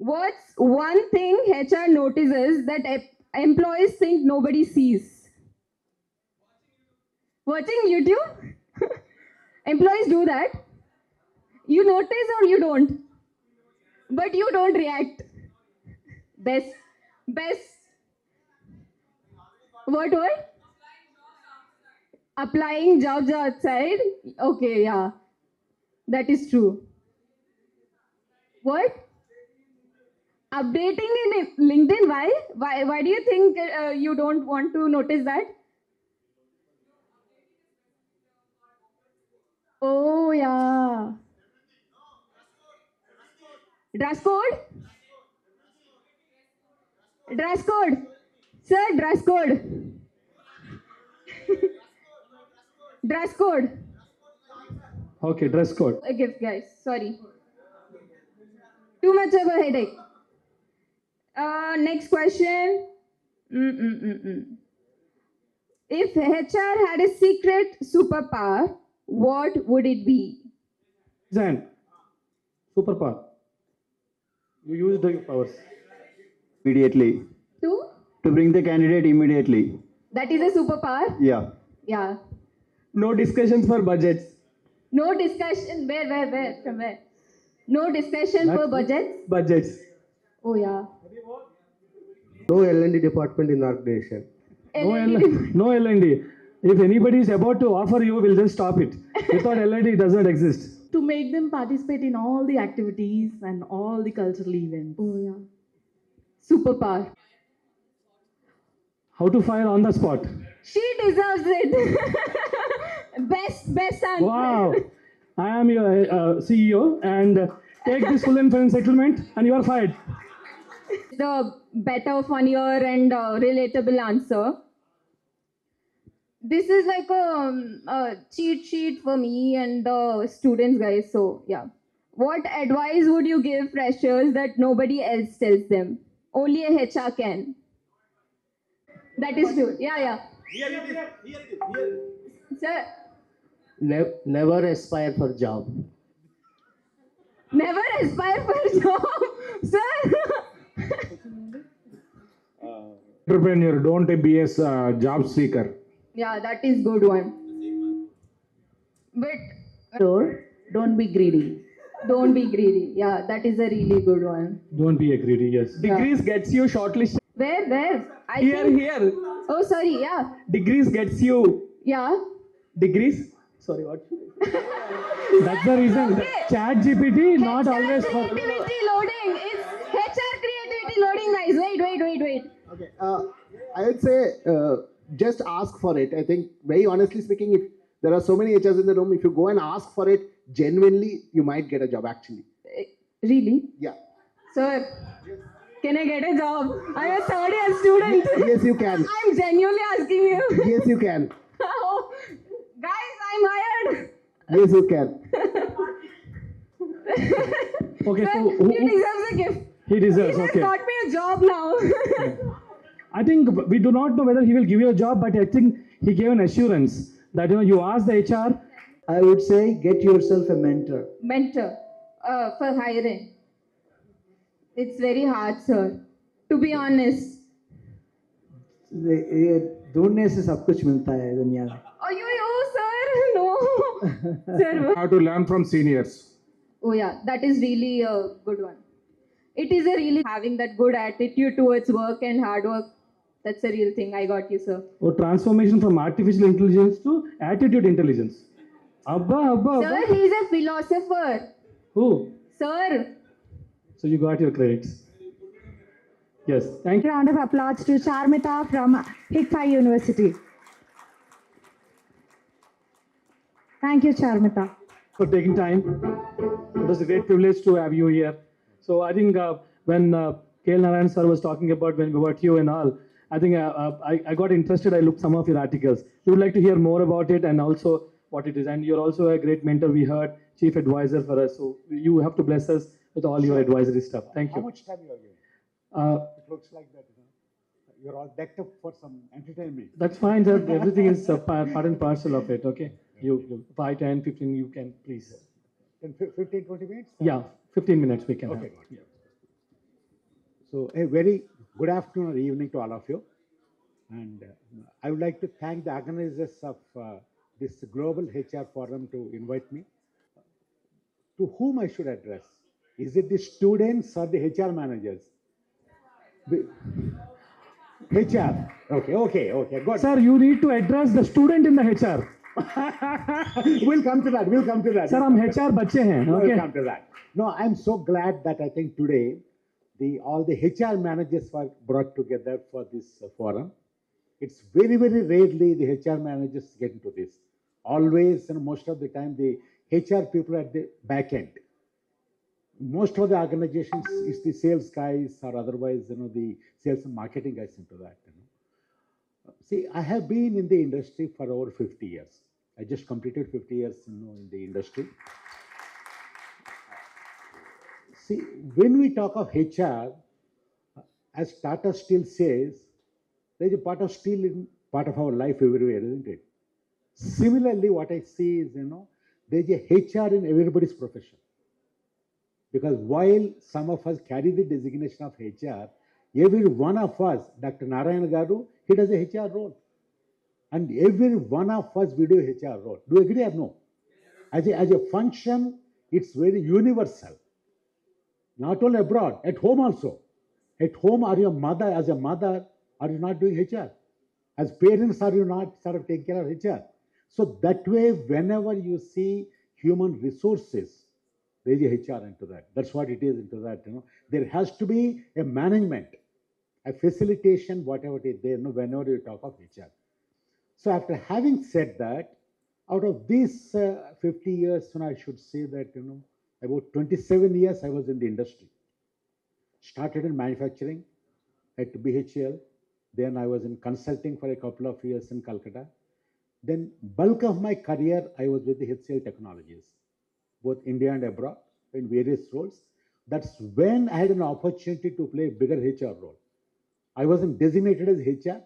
What's one thing HR notices that employees think nobody sees? Watching YouTube? Employees do that. You notice or you don't? But you don't react. Best. What? Applying jobs outside? Okay, yeah. That is true. What? Updating in LinkedIn? Why do you think you don't want to notice that? Oh, yeah. Dress code? Dress code. Sir, dress code. Dress code. Okay, dress code. A gift, guys. Sorry. Too much of a headache. Next question. If HR had a secret superpower, what would it be? Design. Superpower. You use the powers. Immediately. Two? To bring the candidate immediately. That is a superpower? Yeah. Yeah. No discussions for budgets. No discussion. Where? From where? No discussion for budgets? Budgets. Oh, yeah. No L&D department in the organization. No L&D. If anybody is about to offer you, we'll just stop it. Without L&D, it does not exist. To make them participate in all the activities and all the cultural events. Oh, yeah. Superpower. How to fire on the spot. She deserves it. Best answer. Wow. I am your CEO and take this full and final settlement and you are fired. The better, funnier, and relatable answer. This is like a cheat sheet for me and the students, guys. So, yeah. What advice would you give freshers that nobody else tells them? Only a HR can. That is true. Yeah. Sir, Never aspire for job. never aspire for a job. Sir. Entrepreneur, don't be a job seeker. Yeah, that is good one. But Don't be greedy. don't be greedy. Yeah, that is a really good one. Don't be a greedy, yes. Degrees gets you shortlisted. Where? I Here. Oh, sorry. Yeah. Degrees gets you. Yeah. Degrees? Sorry, what? That's the reason. Okay. Chat GPT, not always for. Creativity loading. It's HR creativity loading, guys. Wait. Okay. I would say just ask for it. I think, very honestly speaking, if there are so many HRs in the room, if you go and ask for it genuinely, you might get a job actually. Really? Yeah. Sir, can I get a job? I'm a third year student. Yes, you can. I'm genuinely asking you. Yes, you can. Oh, guys, I'm hired. Yes, you can. Okay, Sir, so he deserves a gift. he deserves, He has okay. got me a job now. I think we do not know whether he will give you a job, but I think he gave an assurance that you ask the HR. I would say get yourself a mentor. Mentor for hiring. It's very hard, sir. To be honest. ढूंढने से सब कुछ मिलता है दुनिया में. Sir, no. Sir, How to learn from seniors. oh yeah, that is really a good one. It is a really having that good attitude towards work and hard work. That's a real thing. I got you, sir. Oh, transformation from artificial intelligence to attitude intelligence. Abba. Sir, he's a philosopher. Who? Sir. So you got your credits. Yes, thank you. Round of applause to Charmita from ICFAI University. Thank you, Charmita. For taking time. It was a great privilege to have you here. So I think when K.L. Narayan sir was talking about you and all, I think I got interested. I looked some of your articles. We would like to hear more about it and also what it is. And you're also a great mentor. We heard chief advisor for us. So you have to bless us with all your advisory stuff. Thank you. How much time you are giving? It looks like that. You're all decked up for some entertainment. That's fine, sir. Everything is part and parcel of it. Okay. You 5, 10, 15. You can please. 15, 20 minutes? Yeah, 15 minutes we can. Okay. Yeah. So a very good afternoon or evening to all of you. And I would like to thank the organizers of this Global HR Forum to invite me. To whom I should address? Is it the students or the HR managers? HR. Okay. Good. Sir, you need to address the student in the HR. We'll come to that. Sir, हम HR बच्चे हैं. Okay. We'll come to that. No, I'm so glad that I think today all the HR managers were brought together for this forum. It's very, very rarely the HR managers get into this. Always and most of the time the HR people at the back end. Most of the organizations is the sales guys or otherwise, the sales and marketing guys into that. See, I have been in the industry for over 50 years. I just completed 50 years, in the industry. See, when we talk of HR, as Tata still says, there is a part of steel in part of our life everywhere, isn't it? Similarly, what I see is, there is a HR in everybody's profession. Because while some of us carry the designation of HR, every one of us, Dr. Narayan Garu, he does a HR role. And every one of us, we do a HR role. Do you agree or no? As a function, it's very universal. Not only abroad, at home also. At home, as a mother, are you not doing HR? As parents, are you not sort of taking care of HR? So that way, whenever you see human resources, there is a HR into that. That's what it is into that. There has to be a management, a facilitation, whatever it is there, whenever you talk of HR. So after having said that, out of these 50 years, I should say that, about 27 years I was in the industry. Started in manufacturing at BHL. Then I was in consulting for a couple of years in Calcutta. Then bulk of my career, I was with the HCL Technologies, both India and abroad, in various roles. That's when I had an opportunity to play a bigger HR role. I wasn't designated as HR,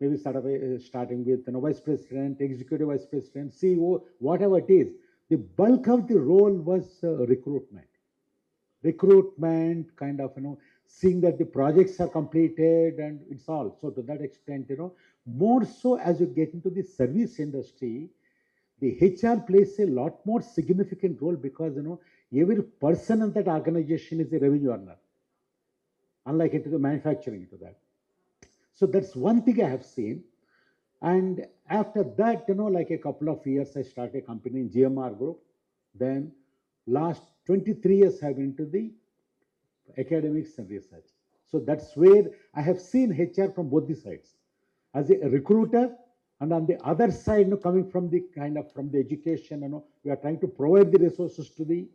maybe starting with vice president, executive vice president, CEO, whatever it is. The bulk of the role was recruitment. Recruitment, kind of, seeing that the projects are completed and it's all. So to that extent, more so as you get into the service industry, the HR plays a lot more significant role because, every person in that organization is a revenue earner. Unlike into the manufacturing into that. So that's one thing I have seen. And after that, like a couple of years, I started a company in GMR Group. Then last 23 years, I've been into the academics and research. So that's where I have seen HR from both the sides. As a recruiter, and on the other side, coming from the from the education, we are trying to provide the resources to the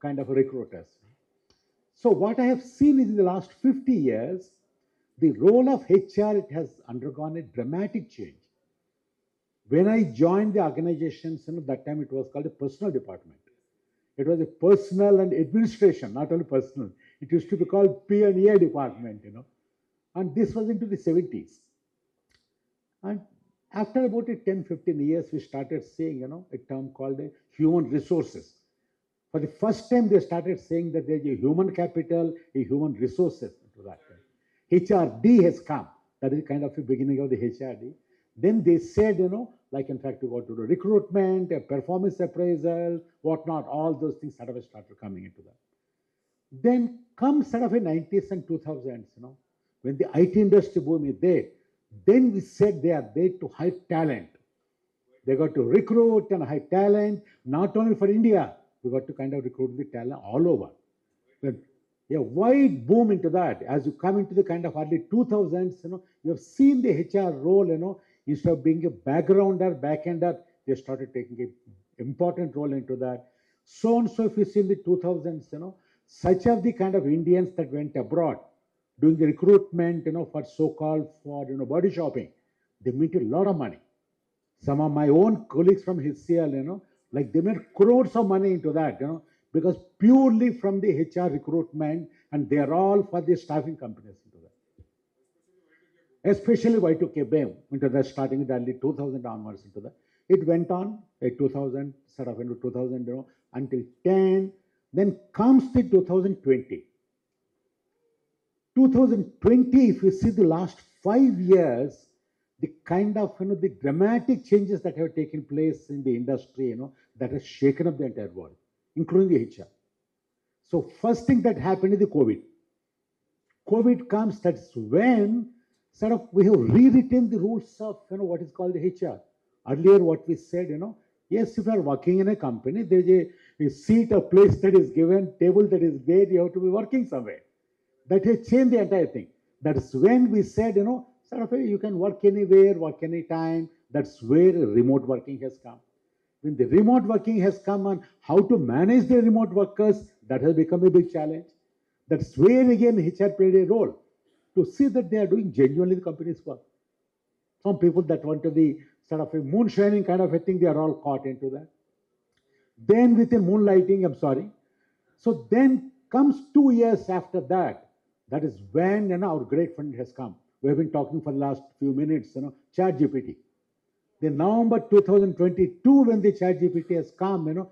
kind of recruiters. So what I have seen is in the last 50 years, the role of HR, it has undergone a dramatic change. When I joined the organizations, that time it was called a personal department. It was a personal and administration, not only personal. It used to be called P&A department, And this was into the 70s. And after about 10-15 years, we started seeing, a term called human resources. For the first time, they started saying that there's a human capital, a human resources into that. HRD has come. That is kind of the beginning of the HRD. Then they said, like in fact, you got to do recruitment, a performance appraisal, whatnot, all those things sort of started coming into that. Then come sort of in 90s and 2000s, when the IT industry boom is there, then we said they are there to hire talent. They got to recruit and hire talent, not only for India, we got to kind of recruit the talent all over. But a wide boom into that. As you come into the kind of early 2000s, you have seen the HR role, instead of being a backgrounder, backender, they started taking an important role into that. So and so, if you see in the 2000s, such of the kind of Indians that went abroad doing the recruitment, for so-called for body shopping, they made a lot of money. Some of my own colleagues from HCL, like they made crores of money into that, because purely from the HR recruitment, and they are all for the staffing companies into that. Especially Y2K BAME into that, starting in the early 2000 onwards into that. It went on 2000, sort of into 2000, until 10. Then comes the 2020. 2020, if you see the last 5 years, the kind of the dramatic changes that have taken place in the industry, that has shaken up the entire world, including the HR. So first thing that happened is the COVID. COVID comes, that's when sort of we have rewritten the rules of what is called the HR. Earlier, what we said, yes, if you are working in a company, there's a seat, a place that is given, table that is there, you have to be working somewhere. That has changed the entire thing. That's when we said, sort of you can work anywhere, work anytime. That's where remote working has come. When the remote working has come on how to manage the remote workers, that has become a big challenge. That's where again HR played a role to see that they are doing genuinely the company's work. Some people that want to be sort of a moonshining kind of a thing, they are all caught into that. Then within moonlighting, I'm sorry. So then comes 2 years after that. That is when our great friend has come. We have been talking for the last few minutes, ChatGPT. The November 2022, when the ChatGPT has come,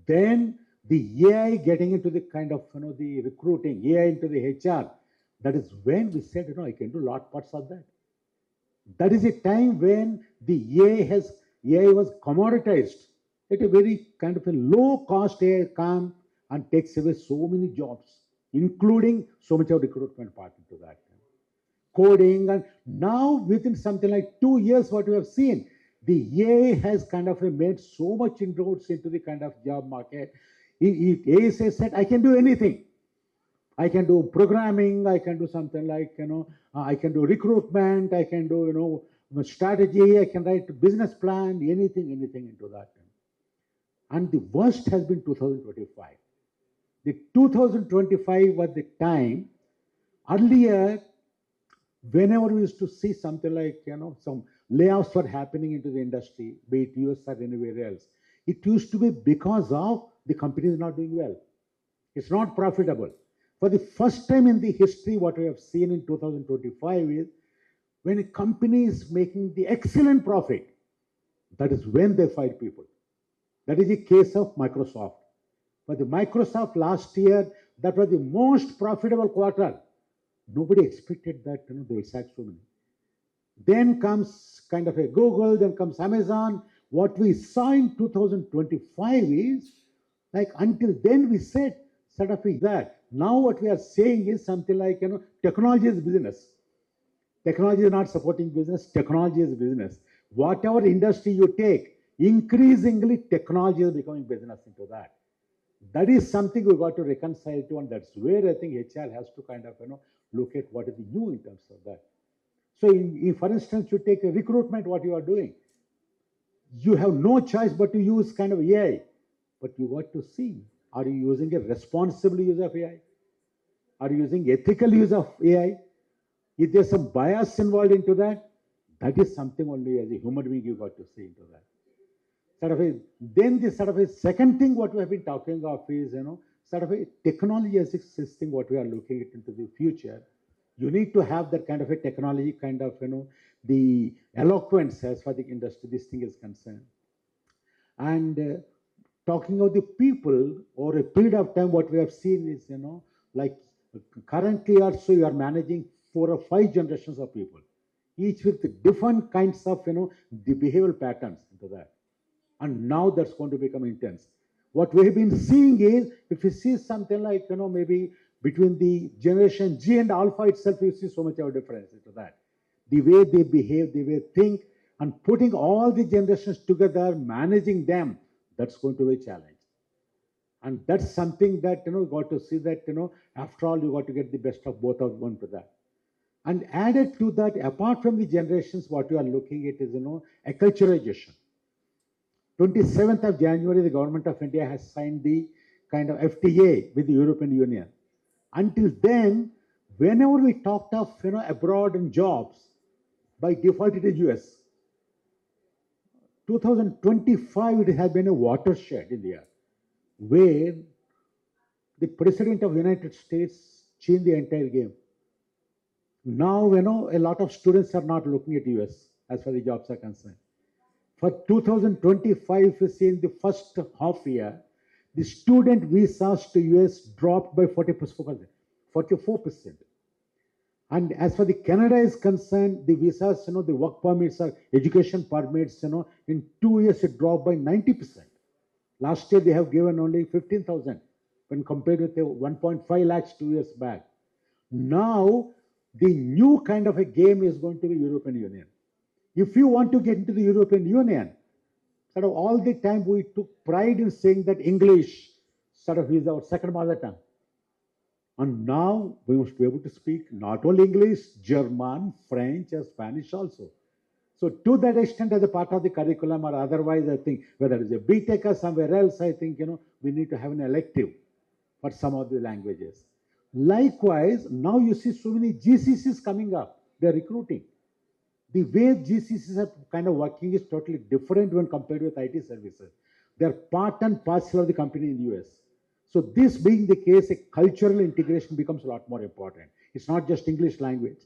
then the AI getting into the kind of the recruiting, AI into the HR. That is when we said, I can do lot parts of that. That is a time when the AI was commoditized. At a very kind of a low cost AI come and takes away so many jobs, including so much of recruitment part into that. Coding, and now within something like 2 years, what we have seen, the AI has kind of made so much inroads into the kind of job market. AI says that I can do anything. I can do programming, I can do something like, I can do recruitment, I can do, strategy, I can write a business plan, anything into that. And the worst has been 2025. The 2025 was the time, earlier, whenever we used to see something like, some layoffs were happening into the industry, be it US or anywhere else, it used to be because of the company is not doing well. It's not profitable. For the first time in the history, what we have seen in 2025 is when a company is making the excellent profit, that is when they fire people. That is the case of Microsoft. For the Microsoft last year, that was the most profitable quarter. Nobody expected that they will sack so many. Then comes kind of a Google, then comes Amazon. What we saw in 2025 is, like until then we said sort of that. Now what we are saying is something like, technology is business. Technology is not supporting business, technology is business. Whatever industry you take, increasingly technology is becoming business into that. That is something we got to reconcile to, and that's where I think HR has to kind of look at what is new in terms of that. So for instance, you take a recruitment, what you are doing, you have no choice but to use kind of AI, but you got to see, are you using a responsible use of AI? Are you using ethical use of AI? Is there some bias involved into that? That is something only as a human being you got to see into that. Then the sort of a second thing what we have been talking of is, sort of a technology as existing, what we are looking at into the future. You need to have that kind of a technology, kind of, the eloquence as far as the industry, this thing is concerned. And talking of the people, over a period of time, what we have seen is, like currently also you are managing 4 or 5 generations of people, each with different kinds of, the behavioral patterns into that. And now that's going to become intense. What we have been seeing is, if you see something like, maybe between the generation G and Alpha itself, you see so much of a difference into that. The way they behave, the way they think, and putting all the generations together, managing them, that's going to be a challenge. And that's something that, you got to see that, after all, you got to get the best of both of one to that. And added to that, apart from the generations, what you are looking at is, acculturization. 27th of January, the government of India has signed the kind of FTA with the European Union. Until then, whenever we talked of, abroad and jobs, by default it is US. 2025, it has been a watershed in the year, where the President of the United States changed the entire game. Now, a lot of students are not looking at US as far as the jobs are concerned. For 2025, if you see in the first half year, the student visas to US dropped by 44%. And as far the Canada is concerned, the visas, the work permits or education permits, in 2 years it dropped by 90%. Last year they have given only 15,000 when compared with the 1.5 lakhs 2 years back. Now, the new kind of a game is going to be European Union. If you want to get into the European Union, sort of all the time we took pride in saying that English sort of is our second mother tongue. And now we must be able to speak not only English, German, French, or Spanish also. So to that extent, as a part of the curriculum or otherwise, I think whether it's a BTech or somewhere else, I think, we need to have an elective for some of the languages. Likewise, now you see so many GCCs coming up. They're recruiting. The way GCCs are kind of working is totally different when compared with IT services. They're part and parcel of the company in the US. So this being the case, a cultural integration becomes a lot more important. It's not just English language.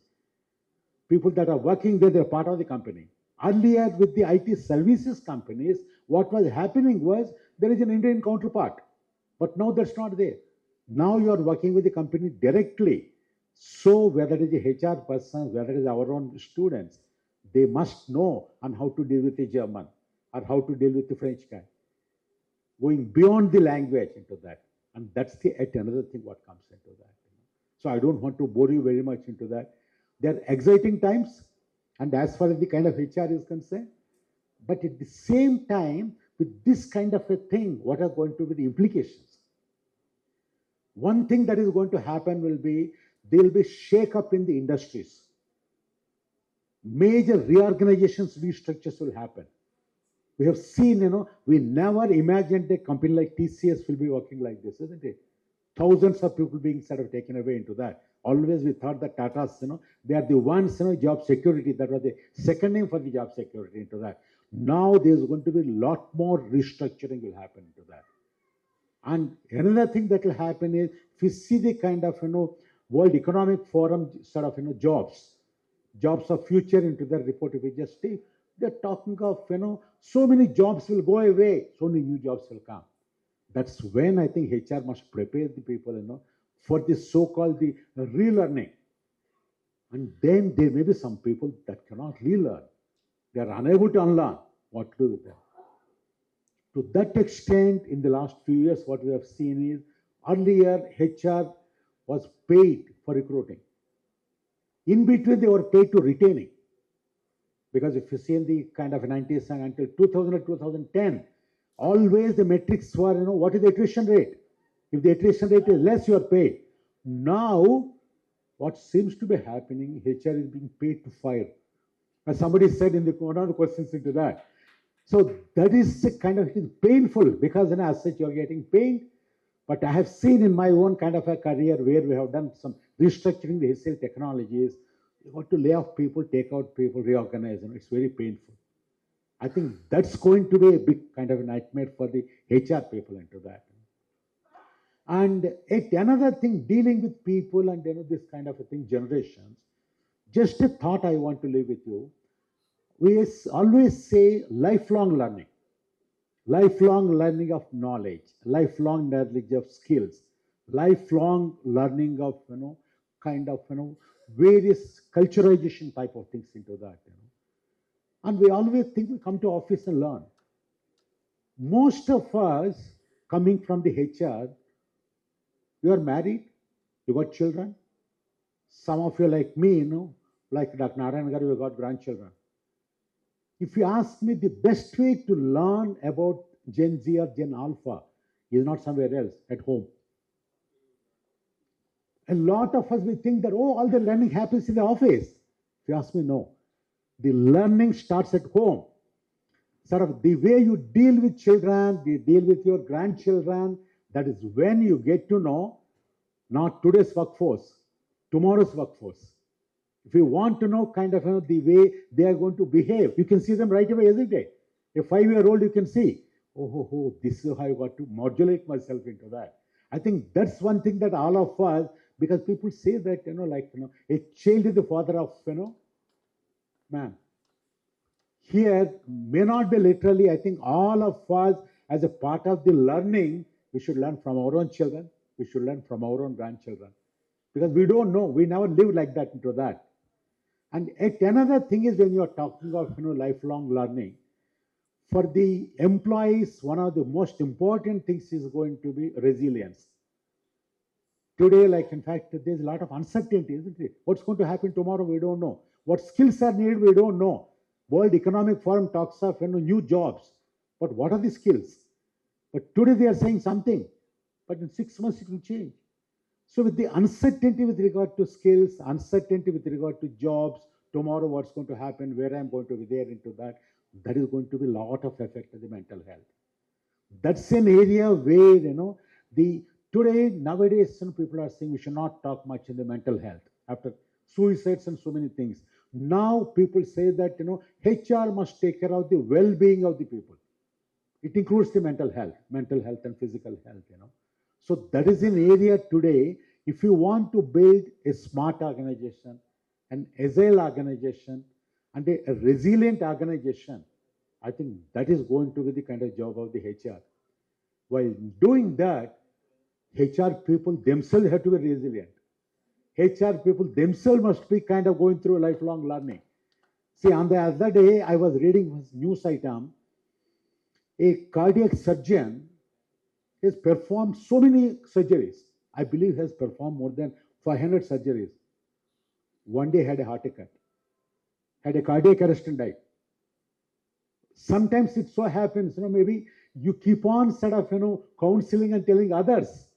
People that are working there, they're part of the company. Earlier with the IT services companies, what was happening was there is an Indian counterpart, but now that's not there. Now you are working with the company directly. So whether it is a HR person, whether it is our own students, they must know on how to deal with the German or how to deal with the French guy. Going beyond the language into that. And that's yet another thing what comes into that. So I don't want to bore you very much into that. They're exciting times, and as far as the kind of HR is concerned, but at the same time, with this kind of a thing, what are going to be the implications? One thing that is going to happen will be, there will be shake-up in the industries. Major reorganizations, restructures will happen. We have seen, we never imagined a company like TCS will be working like this, isn't it? Thousands of people being sort of taken away into that. Always we thought that Tata's, they are the ones, job security, that was the second name for the job security into that. Now there's going to be a lot more restructuring will happen into that. And another thing that will happen is, if you see the kind of, World Economic Forum sort of, jobs of future into their report, if we just take, they're talking of, so many jobs will go away, so many new jobs will come. That's when I think HR must prepare the people, for this so-called the relearning. And then there may be some people that cannot relearn. They are unable to unlearn. What to do with them? To that extent, in the last few years, what we have seen is, earlier HR was paid for recruiting. In between, they were paid to retaining. Because if you see in the kind of 90s and until 2000 or 2010, always the metrics were, what is the attrition rate? If the attrition rate is less, you are paid. Now, what seems to be happening, HR is being paid to fire. As somebody said in one of the questions into that. So that is a kind of painful, because as such you are getting paid. But I have seen in my own kind of a career where we have done some restructuring the HCL technologies. You got to lay off people, take out people, reorganize them. It's very painful. I think that's going to be a big kind of a nightmare for the HR people into that. And another thing, dealing with people and this kind of a thing, generations. Just a thought I want to leave with you. We always say lifelong learning of knowledge, lifelong knowledge of skills, lifelong learning of various culturalization type of things into that. And we always think we come to office and learn. Most of us coming from the HR, you are married, You got children? Some of you like me, like Dr. Narayan Garu, you got grandchildren. If you ask me, the best way to learn about Gen Z or Gen Alpha is not somewhere else, at home. A lot of us, we think that, oh, all the learning happens in the office. If you ask me, no. The learning starts at home. Sort of the way you deal with children, you deal with your grandchildren, that is when you get to know not today's workforce, tomorrow's workforce. If you want to know kind of the way they are going to behave, you can see them right away, isn't it? A 5-year-old, you can see, oh, this is how I got to modulate myself into that. I think that's one thing that all of us, because people say that, a child is the father of, man. Here may not be literally, I think all of us as a part of the learning, we should learn from our own children, we should learn from our own grandchildren. Because we don't know, we never lived like that into that. And another thing is when you are talking of lifelong learning, for the employees, one of the most important things is going to be resilience. Today, like in fact, there's a lot of uncertainty, isn't it? What's going to happen tomorrow, we don't know. What skills are needed, we don't know. World Economic Forum talks of new jobs, but what are the skills? But today they are saying something, but in 6 months it will change. So with the uncertainty with regard to skills, uncertainty with regard to jobs, tomorrow what's going to happen, where I'm going to be there into that, that is going to be a lot of effect on the mental health. That's an area where, today, nowadays, people are saying we should not talk much in the mental health after suicides and so many things. Now people say that, HR must take care of the well-being of the people. It includes the mental health and physical health, So that is an area today, if you want to build a smart organization, an agile organization, and a resilient organization, I think that is going to be the kind of job of the HR. While doing that, HR people themselves have to be resilient. HR people themselves must be kind of going through lifelong learning. See, on the other day, I was reading this news item. A cardiac surgeon has performed so many surgeries. I believe has performed more than 500 surgeries. One day had a heart attack, had a cardiac arrest and died. Sometimes it so happens, maybe you keep on sort of, counseling and telling others.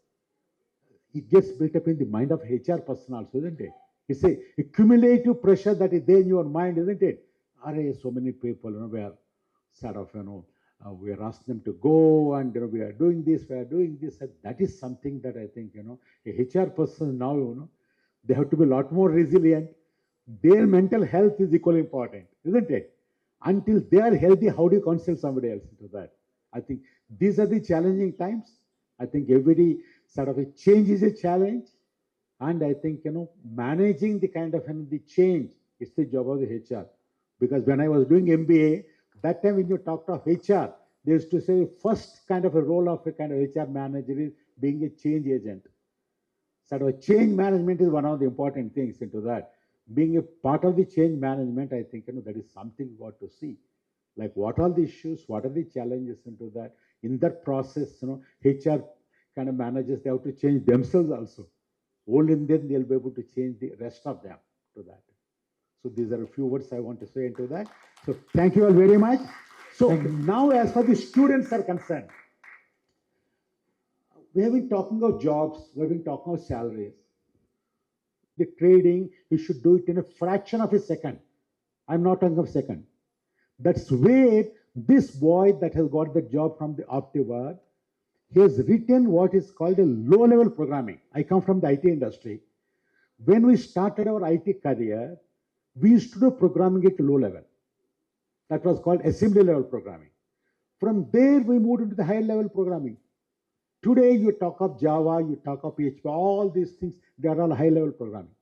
It gets built up in the mind of HR person also, isn't it? It's a cumulative pressure that is there in your mind, isn't it? So many people, we are sort of, we are asking them to go and, we are doing this, we are doing this. And that is something that I think, a HR person now, they have to be a lot more resilient. Their mental health is equally important, isn't it? Until they are healthy, how do you counsel somebody else into that? I think these are the challenging times. I think every sort of a change is a challenge. And I think, managing the kind of the change, it's the job of the HR. Because when I was doing MBA, that time when you talked of HR, they used to say first kind of a role of a kind of HR manager is being a change agent. Sort of change management is one of the important things into that. Being a part of the change management, I think, that is something we got to see. Like what are the issues, what are the challenges into that. In that process, HR kind of managers, they have to change themselves also. Only then they'll be able to change the rest of them to that. So these are a few words I want to say into that. So thank you all very much. So now as far as the students are concerned, we have been talking about jobs, we have been talking about salaries. The trading, you should do it in a fraction of a second. I'm not talking of second. That's where this boy that has got the job from the Optiver, he has written what is called a low-level programming. I come from the IT industry. When we started our IT career, we used to do programming at low level. That was called assembly level programming. From there, we moved into the higher level programming. Today, you talk of Java, you talk of PHP, all these things, they are all high level programming.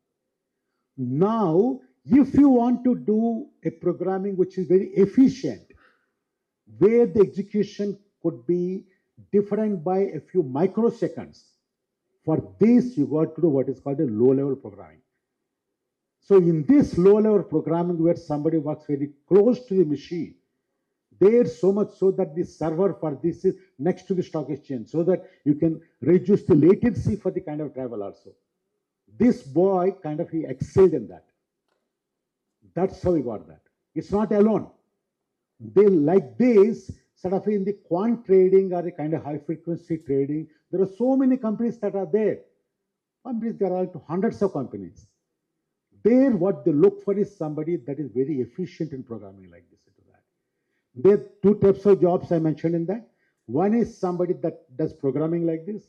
Now, if you want to do a programming which is very efficient, where the execution could be different by a few microseconds, for this, you got to do what is called a low level programming. So in this low level programming where somebody works very close to the machine, there's so much so that the server for this is next to the stock exchange so that you can reduce the latency for the kind of travel also. This boy he excelled in that. That's how he got that. It's not alone. They like this in the quant trading or a kind of high frequency trading. There are so many companies that are there. There are hundreds of companies. There, what they look for is somebody that is very efficient in programming like this. There are two types of jobs I mentioned in that. One is somebody that does programming like this.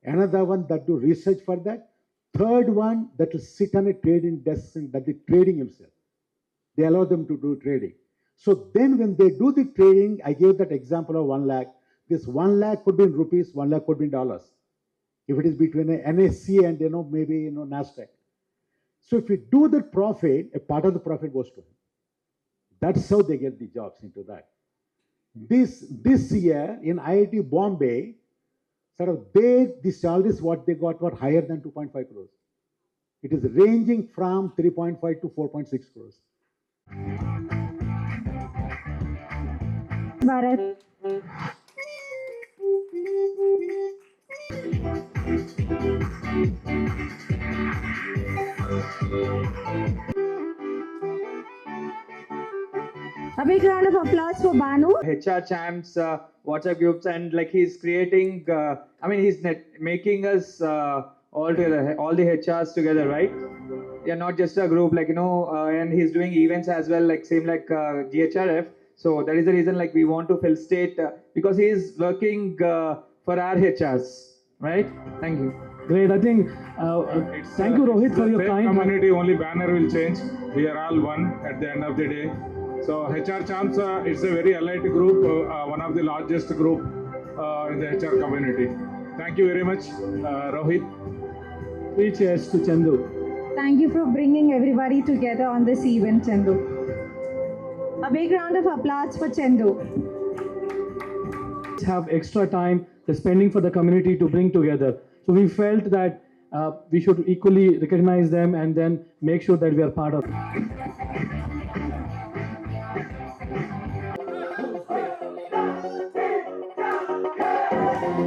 Another one that do research for that. Third one that will sit on a trading desk and that the trading himself. They allow them to do trading. So then when they do the trading, I gave that example of 1 lakh. This 1 lakh could be in rupees, 1 lakh could be in dollars. If it is between an NSE and maybe NASDAQ. So if you do the profit, a part of the profit goes to him. That's how they get the jobs into that. This year in IIT Bombay, the salaries what they got were higher than 2.5 crores. It is ranging from 3.5 to 4.6 crores. Bharat. A big round of applause for Banu. HR champs, WhatsApp groups, and he's creating. He's making us all together, all the HRs together, right? Yeah, not just a group, and he's doing events as well, same like GHRF. So that is the reason, we want to fill state because he's working for our HRs, right? Thank you. Great. I think. Thank you, Rohit, for your same kind. Community only banner will change. We are all one at the end of the day. So HR Champs, it's a very elite group, one of the largest group in the HR community. Thank you very much, Rohit. 3 cheers to Chandu. Thank you for bringing everybody together on this event, Chandu. A big round of applause for Chandu. Have extra time they're spending for the community to bring together. So we felt that we should equally recognize them and then make sure that we are part of it.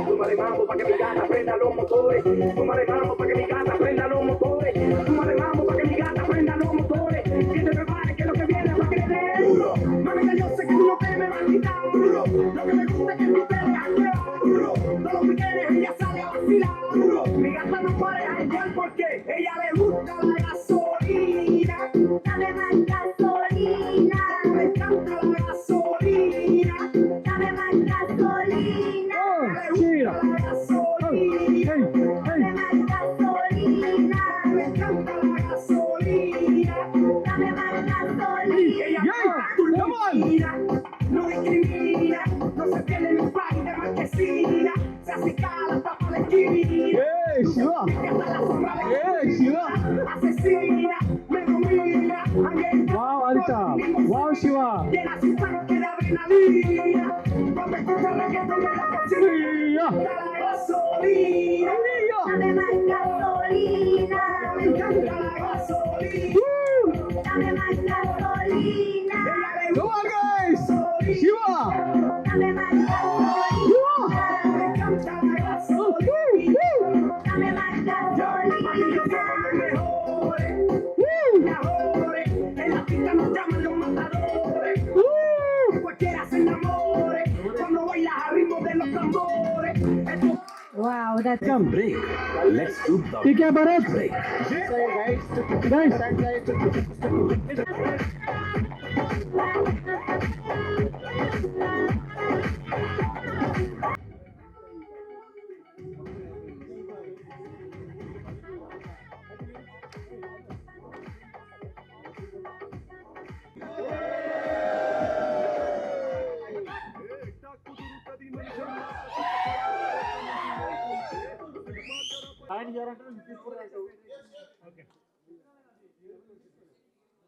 Súmale mambo pa' que mi gata prenda los motores. Súmale mambo pa' que mi gata prenda los motores. Súmale mambo pa' que mi gata prenda los motores. Que te prepare que lo que viene pa' que le dé duro. Mami, que yo sé que tú no te me vas a quitar duro. Lo que me gusta es que tú te dejas llevar duro. Todo lo que quieres ella sale a vacilar duro. Mi gata no para de janguear porque ella le gusta la gasolina. Dame más gasolina. Me encanta la gasolina. Dame más gasolina. Cheer. No discrimina, no se tiene ni un país de marquesina, se hace cala para la esquina. Shiva! Shiva! Asesina, me domina. Wow, Arita! Wow, Shiva! Llena su tanque de adrenalina. Cuando escucha reggaetón de la cocina. La gasolina. Dame más gasolina. Me encanta la gasolina. Dame más gasolina. Come on, guys! Shiva! Dame más gasolina. Me encanta la gasolina. Dame más gasolina. Mejores. En la pista nos llaman los matadores. Cualquiera se enamore cuando bailas al ritmo de los tambores. Wow, that's Come. Break. Let's do the Take care, Bharat. break.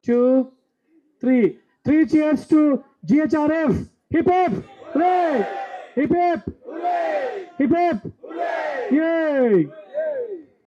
Two, three. 3 cheers to GHRF. Hip hop. Hooray! Hip hop. Hip hop. Yay!